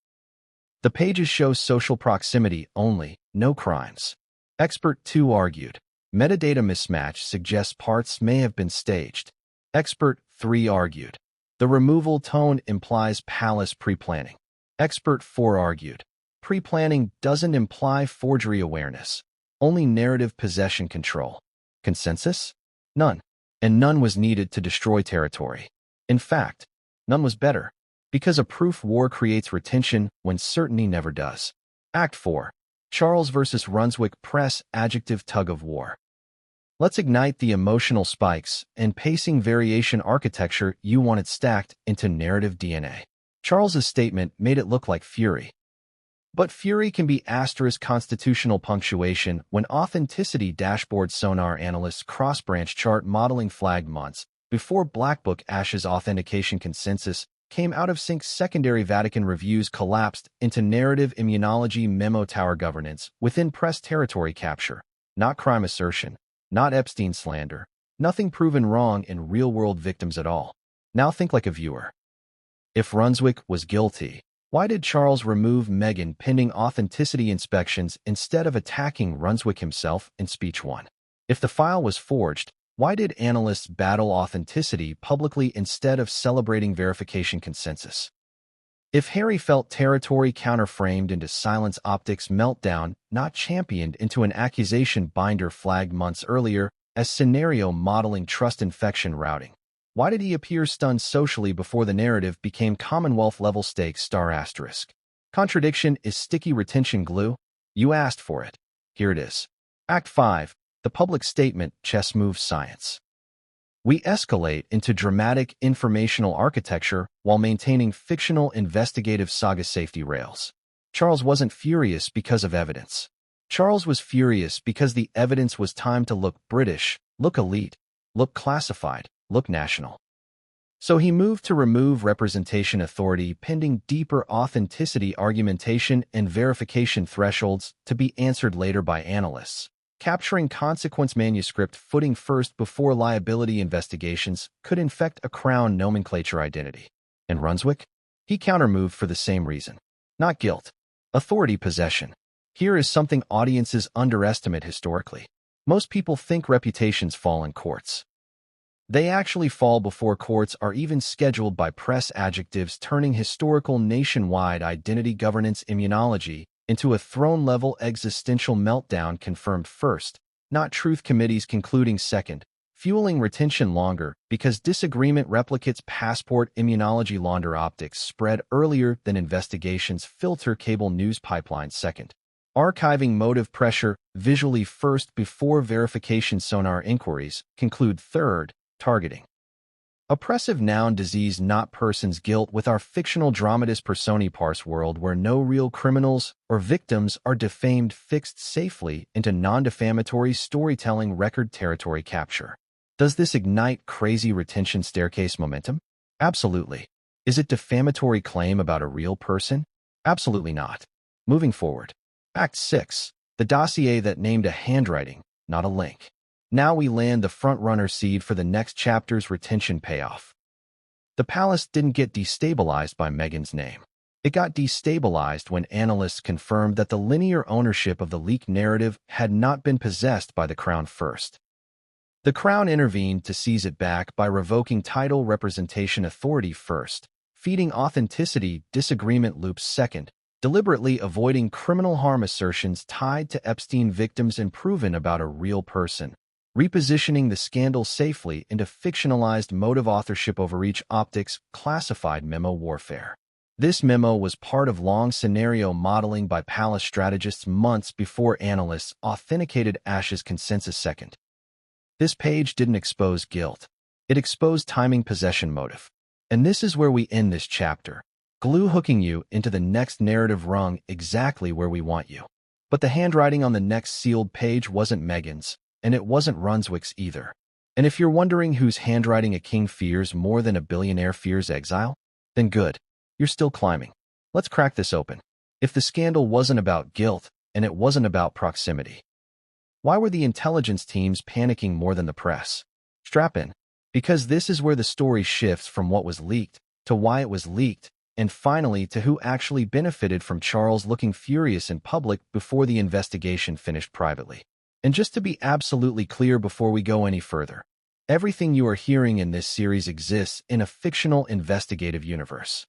The pages show social proximity only, no crimes. Expert 2 argued. Metadata mismatch suggests parts may have been staged. Expert 3 argued. The removal tone implies palace pre-planning. Expert 4 argued. Pre-planning doesn't imply forgery awareness, only narrative possession control. Consensus? None. And none was needed to destroy territory. In fact, none was better, because a proof war creates retention when certainty never does. Act 4. Charles versus Brunswick press adjective tug-of-war. Let's ignite the emotional spikes and pacing variation architecture you wanted stacked into narrative DNA. Charles's statement made it look like fury. But fury can be asterisk constitutional punctuation when authenticity dashboard sonar analysts cross-branch chart modeling flagged months before Black Book Ash's authentication consensus came out of sync. Secondary Vatican reviews collapsed into narrative immunology memo tower governance within press territory capture, not crime assertion, not Epstein slander, nothing proven wrong in real-world victims at all. Now think like a viewer. If Brunswick was guilty, why did Charles remove Meghan pending authenticity inspections instead of attacking Brunswick himself in speech 1? If the file was forged, why did analysts battle authenticity publicly instead of celebrating verification consensus? If Harry felt territory counterframed into silence optics meltdown, not championed into an accusation binder flagged months earlier as scenario modeling trust infection routing, why did he appear stunned socially before the narrative became Commonwealth-level stakes ? Contradiction is sticky retention glue. You asked for it. Here it is. Act 5. The public statement, chess moves science. We escalate into dramatic informational architecture while maintaining fictional investigative saga safety rails. Charles wasn't furious because of evidence. Charles was furious because the evidence was timed to look British, look elite, look classified, look national. So he moved to remove representation authority pending deeper authenticity argumentation and verification thresholds to be answered later by analysts, capturing consequence manuscript footing first before liability investigations could infect a crown nomenclature identity. And Brunswick? He countermoved for the same reason. Not guilt. Authority possession. Here is something audiences underestimate historically. Most people think reputations fall in courts. They actually fall before courts are even scheduled by press adjectives, turning historical nationwide identity governance immunology into a throne-level existential meltdown confirmed first, not truth committees concluding second, fueling retention longer because disagreement replicates passport immunology launder optics spread earlier than investigations filter cable news pipeline second, archiving motive pressure visually first before verification sonar inquiries conclude third, targeting. Oppressive noun disease not person's guilt with our fictional dramatis personae parse world where no real criminals or victims are defamed fixed safely into non-defamatory storytelling record territory capture. Does this ignite crazy retention staircase momentum? Absolutely. Is it defamatory claim about a real person? Absolutely not. Moving forward. Act 6. The dossier that named a handwriting, not a link. Now we land the front-runner seed for the next chapter's retention payoff. The palace didn't get destabilized by Meghan's name. It got destabilized when analysts confirmed that the linear ownership of the leaked narrative had not been possessed by the Crown first. The Crown intervened to seize it back by revoking title representation authority first, feeding authenticity disagreement loops second, deliberately avoiding criminal harm assertions tied to Epstein victims and proven about a real person, repositioning the scandal safely into fictionalized motive authorship overreach optics classified memo warfare. This memo was part of long scenario modeling by palace strategists months before analysts authenticated Ash's consensus second. This page didn't expose guilt. It exposed timing possession motive. And this is where we end this chapter, glue hooking you into the next narrative rung exactly where we want you. But the handwriting on the next sealed page wasn't Meghan's, and it wasn't Brunswick's either. And if you're wondering whose handwriting a king fears more than a billionaire fears exile, then good, you're still climbing. Let's crack this open. If the scandal wasn't about guilt, and it wasn't about proximity, why were the intelligence teams panicking more than the press? Strap in, because this is where the story shifts from what was leaked to why it was leaked and finally to who actually benefited from Charles looking furious in public before the investigation finished privately. And just to be absolutely clear before we go any further, everything you are hearing in this series exists in a fictional investigative universe.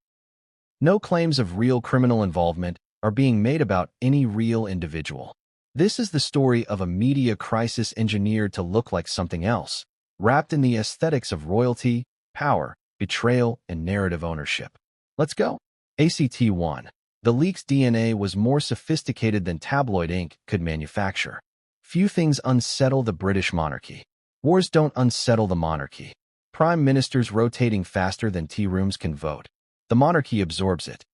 No claims of real criminal involvement are being made about any real individual. This is the story of a media crisis engineered to look like something else, wrapped in the aesthetics of royalty, power, betrayal, and narrative ownership. Let's go. ACT1. The leak's DNA was more sophisticated than tabloid ink could manufacture. Few things unsettle the British monarchy. Wars don't unsettle the monarchy. Prime ministers rotating faster than tea rooms can vote. The monarchy absorbs it.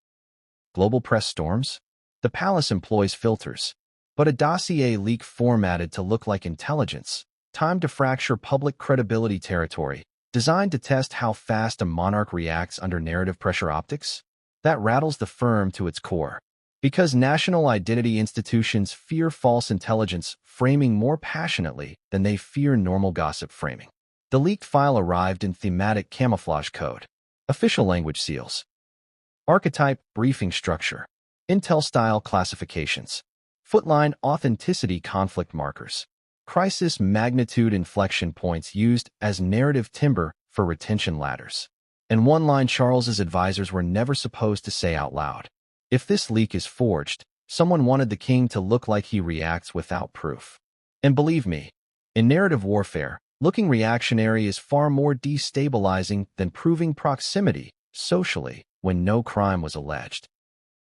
Global press storms? The palace employs filters. But a dossier leak formatted to look like intelligence, timed to fracture public credibility territory, designed to test how fast a monarch reacts under narrative pressure optics? That rattles the firm to its core. Because national identity institutions fear false intelligence framing more passionately than they fear normal gossip framing. The leaked file arrived in thematic camouflage code. Official language seals. Archetype briefing structure. Intel-style classifications. Footline authenticity conflict markers. Crisis magnitude inflection points used as narrative timber for retention ladders. And one line Charles's advisors were never supposed to say out loud. If this leak is forged, someone wanted the king to look like he reacts without proof. And believe me, in narrative warfare, looking reactionary is far more destabilizing than proving proximity socially when no crime was alleged.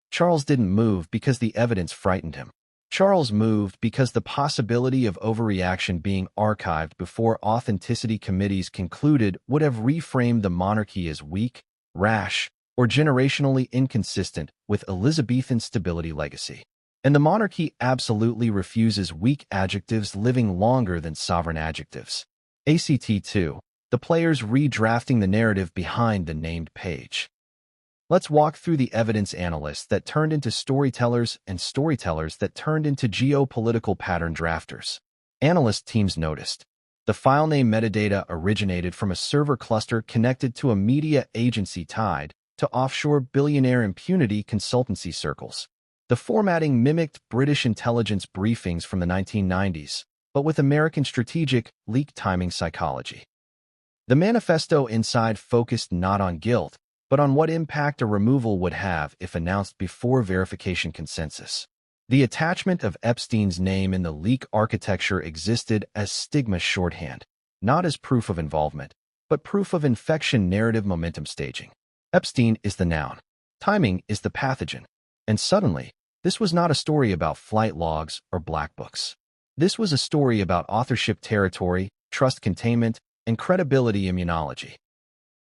Charles didn't move because the evidence frightened him. Charles moved because the possibility of overreaction being archived before authenticity committees concluded would have reframed the monarchy as weak, rash, or generationally inconsistent with Elizabethan stability legacy. And the monarchy absolutely refuses weak adjectives living longer than sovereign adjectives. ACT2, the players redrafting the narrative behind the named page. Let's walk through the evidence analysts that turned into storytellers and storytellers that turned into geopolitical pattern drafters. Analyst teams noticed. The file name metadata originated from a server cluster connected to a media agency tied to offshore billionaire impunity consultancy circles. The formatting mimicked British intelligence briefings from the 1990s, but with American strategic, leak timing psychology. The manifesto inside focused not on guilt, but on what impact a removal would have if announced before verification consensus. The attachment of Epstein's name in the leak architecture existed as stigma shorthand, not as proof of involvement, but proof of infection narrative momentum staging. Epstein is the noun. Timing is the pathogen. And suddenly, this was not a story about flight logs or black books. This was a story about authorship territory, trust containment, and credibility immunology.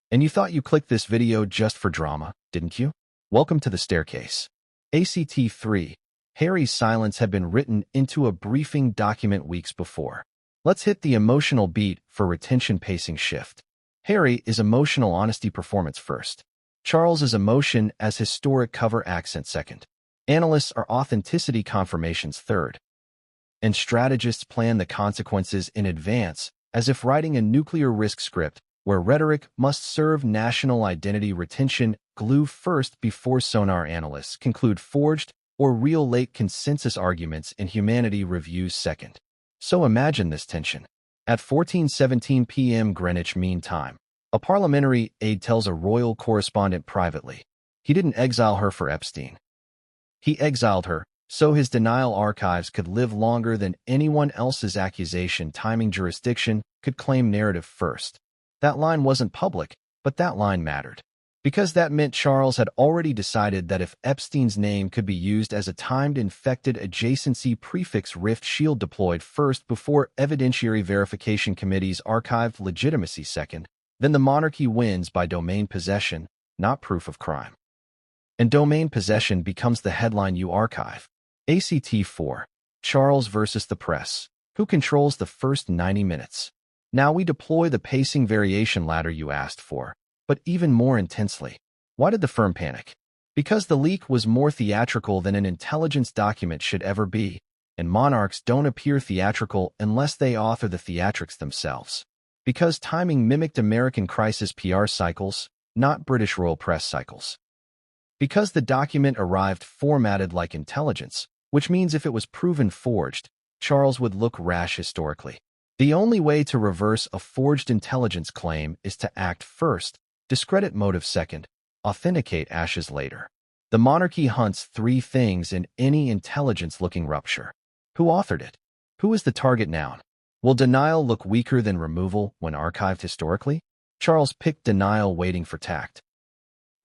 And you thought you clicked this video just for drama, didn't you? Welcome to the staircase. ACT3. Harry's silence had been written into a briefing document weeks before. Let's hit the emotional beat for retention pacing shift. Harry is emotional honesty performance first. Charles is emotion as historic cover accent second. Analysts are authenticity confirmations third. And strategists plan the consequences in advance, as if writing a nuclear risk script where rhetoric must serve national identity retention glue first before sonar analysts conclude forged or real late consensus arguments in humanity reviews second. So imagine this tension. At 14:17 p.m. Greenwich Mean Time, a parliamentary aide tells a royal correspondent privately, he didn't exile her for Epstein. He exiled her so his denial archives could live longer than anyone else's accusation timing jurisdiction could claim narrative first. That line wasn't public, but that line mattered. Because that meant Charles had already decided that if Epstein's name could be used as a timed infected adjacency prefix rift shield deployed first before evidentiary verification committees archived legitimacy second, then the monarchy wins by domain possession, not proof of crime. And domain possession becomes the headline you archive. ACT4. Charles versus the press. Who controls the first 90 minutes? Now we deploy the pacing variation ladder you asked for, but even more intensely. Why did the firm panic? Because the leak was more theatrical than an intelligence document should ever be, and monarchs don't appear theatrical unless they author the theatrics themselves. Because timing mimicked American crisis PR cycles, not British royal press cycles. Because the document arrived formatted like intelligence, which means if it was proven forged, Charles would look rash historically. The only way to reverse a forged intelligence claim is to act first, discredit motive second, authenticate ashes later. The monarchy hunts three things in any intelligence-looking rupture. Who authored it? Who is the target noun? Will denial look weaker than removal when archived historically? Charles picked denial, waiting for tact.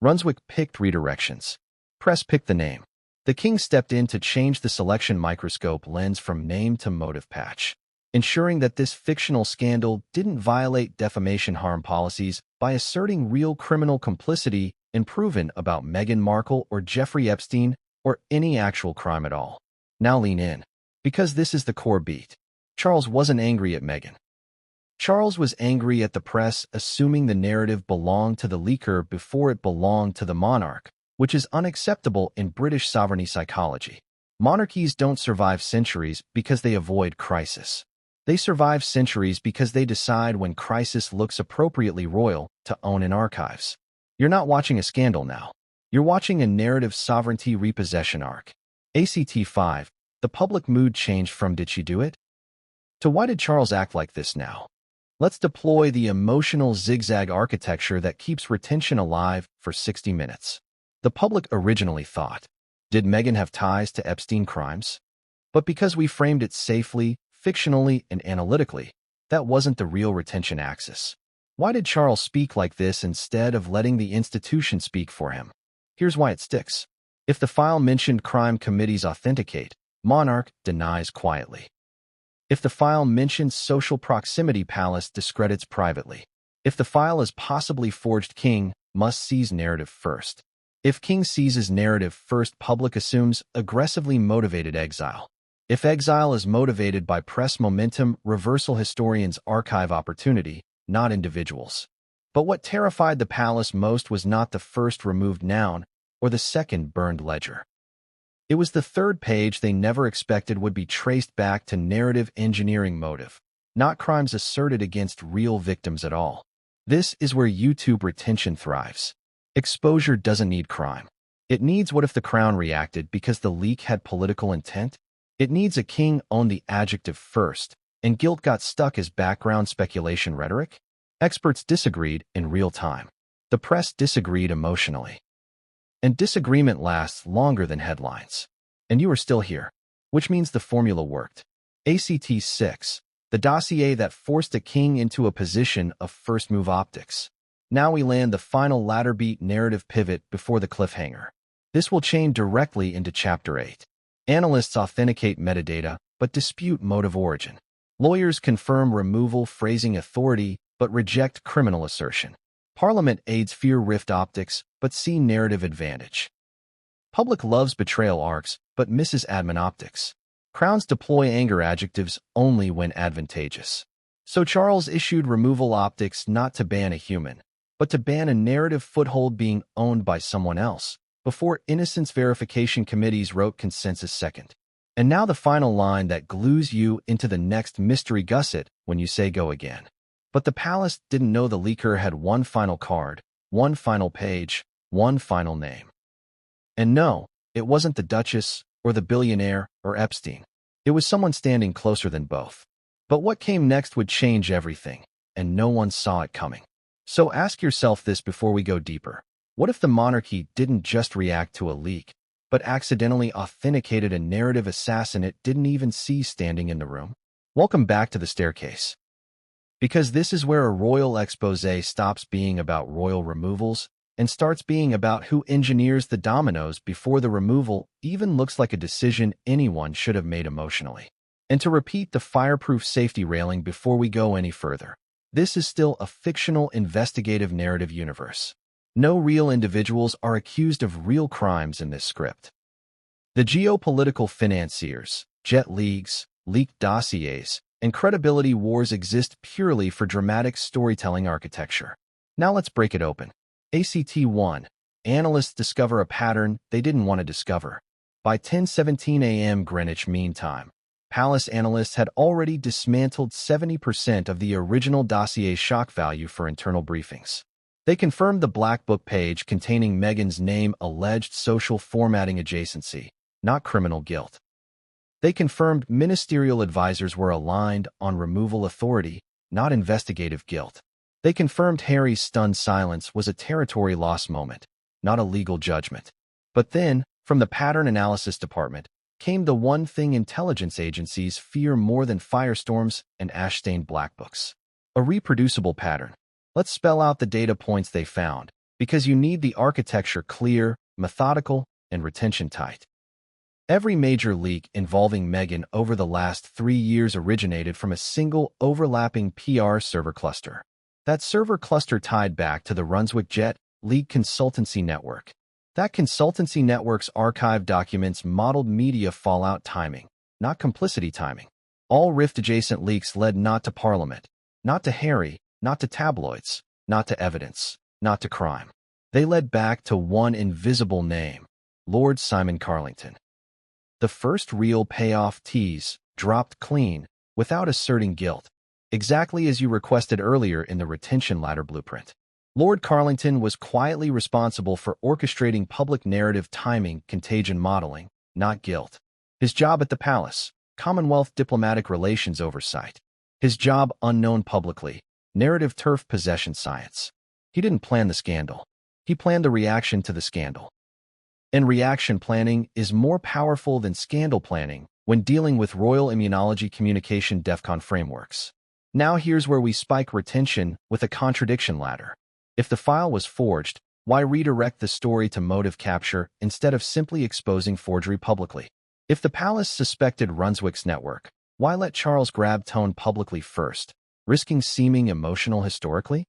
Brunswick picked redirections. Press picked the name. The king stepped in to change the selection microscope lens from name to motive patch, ensuring that this fictional scandal didn't violate defamation harm policies by asserting real criminal complicity in proven about Meghan Markle or Jeffrey Epstein or any actual crime at all. Now lean in, because this is the core beat. Charles wasn't angry at Meghan. Charles was angry at the press assuming the narrative belonged to the leaker before it belonged to the monarch, which is unacceptable in British sovereignty psychology. Monarchies don't survive centuries because they avoid crisis. They survive centuries because they decide when crisis looks appropriately royal to own in archives. You're not watching a scandal now. You're watching a narrative sovereignty repossession arc. ACT 5. The public mood changed from "did she do it?" to "why did Charles act like this now?" Let's deploy the emotional zigzag architecture that keeps retention alive for 60 minutes. The public originally thought, did Meghan have ties to Epstein crimes? But because we framed it safely, fictionally, and analytically, that wasn't the real retention axis. Why did Charles speak like this instead of letting the institution speak for him? Here's why it sticks. If the file mentioned crime committees authenticate, monarch denies quietly. If the file mentions social proximity, palace discredits privately. If the file is possibly forged, king must seize narrative first. If king seizes narrative first, public assumes aggressively motivated exile. If exile is motivated by press momentum, reversal historians archive opportunity, not individuals. But what terrified the palace most was not the first removed noun or the second burned ledger. It was the third page they never expected would be traced back to narrative engineering motive, not crimes asserted against real victims at all. This is where YouTube retention thrives. Exposure doesn't need crime. It needs "what if the crown reacted because the leak had political intent?" It needs a king owned the adjective first, and guilt got stuck as background speculation rhetoric. Experts disagreed in real time. The press disagreed emotionally. And disagreement lasts longer than headlines. And you are still here, which means the formula worked. ACT 6. The dossier that forced a king into a position of first move optics. Now we land the final ladder beat narrative pivot before the cliffhanger. This will chain directly into Chapter 8. Analysts authenticate metadata, but dispute motive origin. Lawyers confirm removal phrasing authority, but reject criminal assertion. Parliament aids fear rift optics, but see narrative advantage. Public loves betrayal arcs, but misses admin optics. Crowns deploy anger adjectives only when advantageous. So Charles issued removal optics not to ban a human, but to ban a narrative foothold being owned by someone else, before innocence verification committees wrote consensus second. And now the final line that glues you into the next mystery gusset when you say go again. But the palace didn't know the leaker had one final card, one final page, one final name. And no, it wasn't the Duchess, or the billionaire, or Epstein. It was someone standing closer than both. But what came next would change everything, and no one saw it coming. So ask yourself this before we go deeper. What if the monarchy didn't just react to a leak, but accidentally authenticated a narrative assassin it didn't even see standing in the room? Welcome back to the staircase. Because this is where a royal expose stops being about royal removals and starts being about who engineers the dominoes before the removal even looks like a decision anyone should have made emotionally. And to repeat the fireproof safety railing before we go any further, this is still a fictional investigative narrative universe. No real individuals are accused of real crimes in this script. The geopolitical financiers, jet leagues, leaked dossiers, and credibility wars exist purely for dramatic storytelling architecture. Now let's break it open. ACT 1. Analysts discover a pattern they didn't want to discover. By 10:17 a.m. Greenwich Mean Time, Palace analysts had already dismantled 70% of the original dossier's shock value for internal briefings. They confirmed the Black Book page containing Meghan's name alleged social formatting adjacency, not criminal guilt. They confirmed ministerial advisors were aligned on removal authority, not investigative guilt. They confirmed Harry's stunned silence was a territory loss moment, not a legal judgment. But then, from the Pattern Analysis Department, came the one thing intelligence agencies fear more than firestorms and ash-stained black books: a reproducible pattern. Let's spell out the data points they found, because you need the architecture clear, methodical, and retention tight. Every major leak involving Meghan over the last 3 years originated from a single overlapping PR server cluster. That server cluster tied back to the Brunswick Jet League consultancy network. That consultancy network's archived documents modeled media fallout timing, not complicity timing. All Rift-adjacent leaks led not to Parliament, not to Harry, not to tabloids, not to evidence, not to crime. They led back to one invisible name: Lord Simon Carlington. The first real payoff tease dropped clean, without asserting guilt, exactly as you requested earlier in the retention ladder blueprint. Lord Carlington was quietly responsible for orchestrating public narrative timing, contagion modeling, not guilt. His job at the palace: Commonwealth diplomatic relations oversight. His job unknown publicly: narrative turf possession science. He didn't plan the scandal. He planned the reaction to the scandal. And reaction planning is more powerful than scandal planning when dealing with royal immunology communication DEFCON frameworks. Now here's where we spike retention with a contradiction ladder. If the file was forged, why redirect the story to motive capture instead of simply exposing forgery publicly? If the palace suspected Brunswick's network, why let Charles grab tone publicly first, risking seeming emotional historically?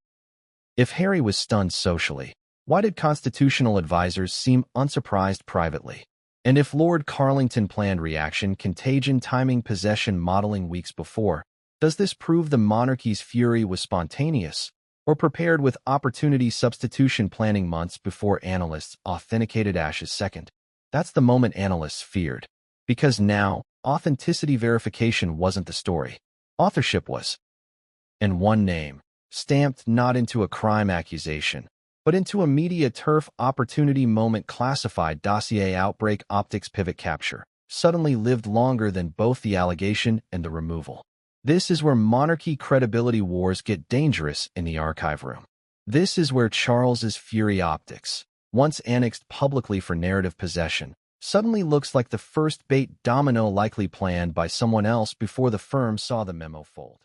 If Harry was stunned socially, why did constitutional advisors seem unsurprised privately? And if Lord Carlington planned reaction, contagion timing, possession modeling weeks before, does this prove the monarchy's fury was spontaneous, or prepared with opportunity substitution planning months before analysts authenticated Ash's second? That's the moment analysts feared. Because now, authenticity verification wasn't the story. Authorship was. And one name, stamped not into a crime accusation, but into a media turf opportunity moment classified dossier outbreak optics pivot capture, suddenly lived longer than both the allegation and the removal. This is where monarchy credibility wars get dangerous in the archive room. This is where Charles's fury optics, once annexed publicly for narrative possession, suddenly looks like the first bait domino likely planned by someone else before the firm saw the memo fold.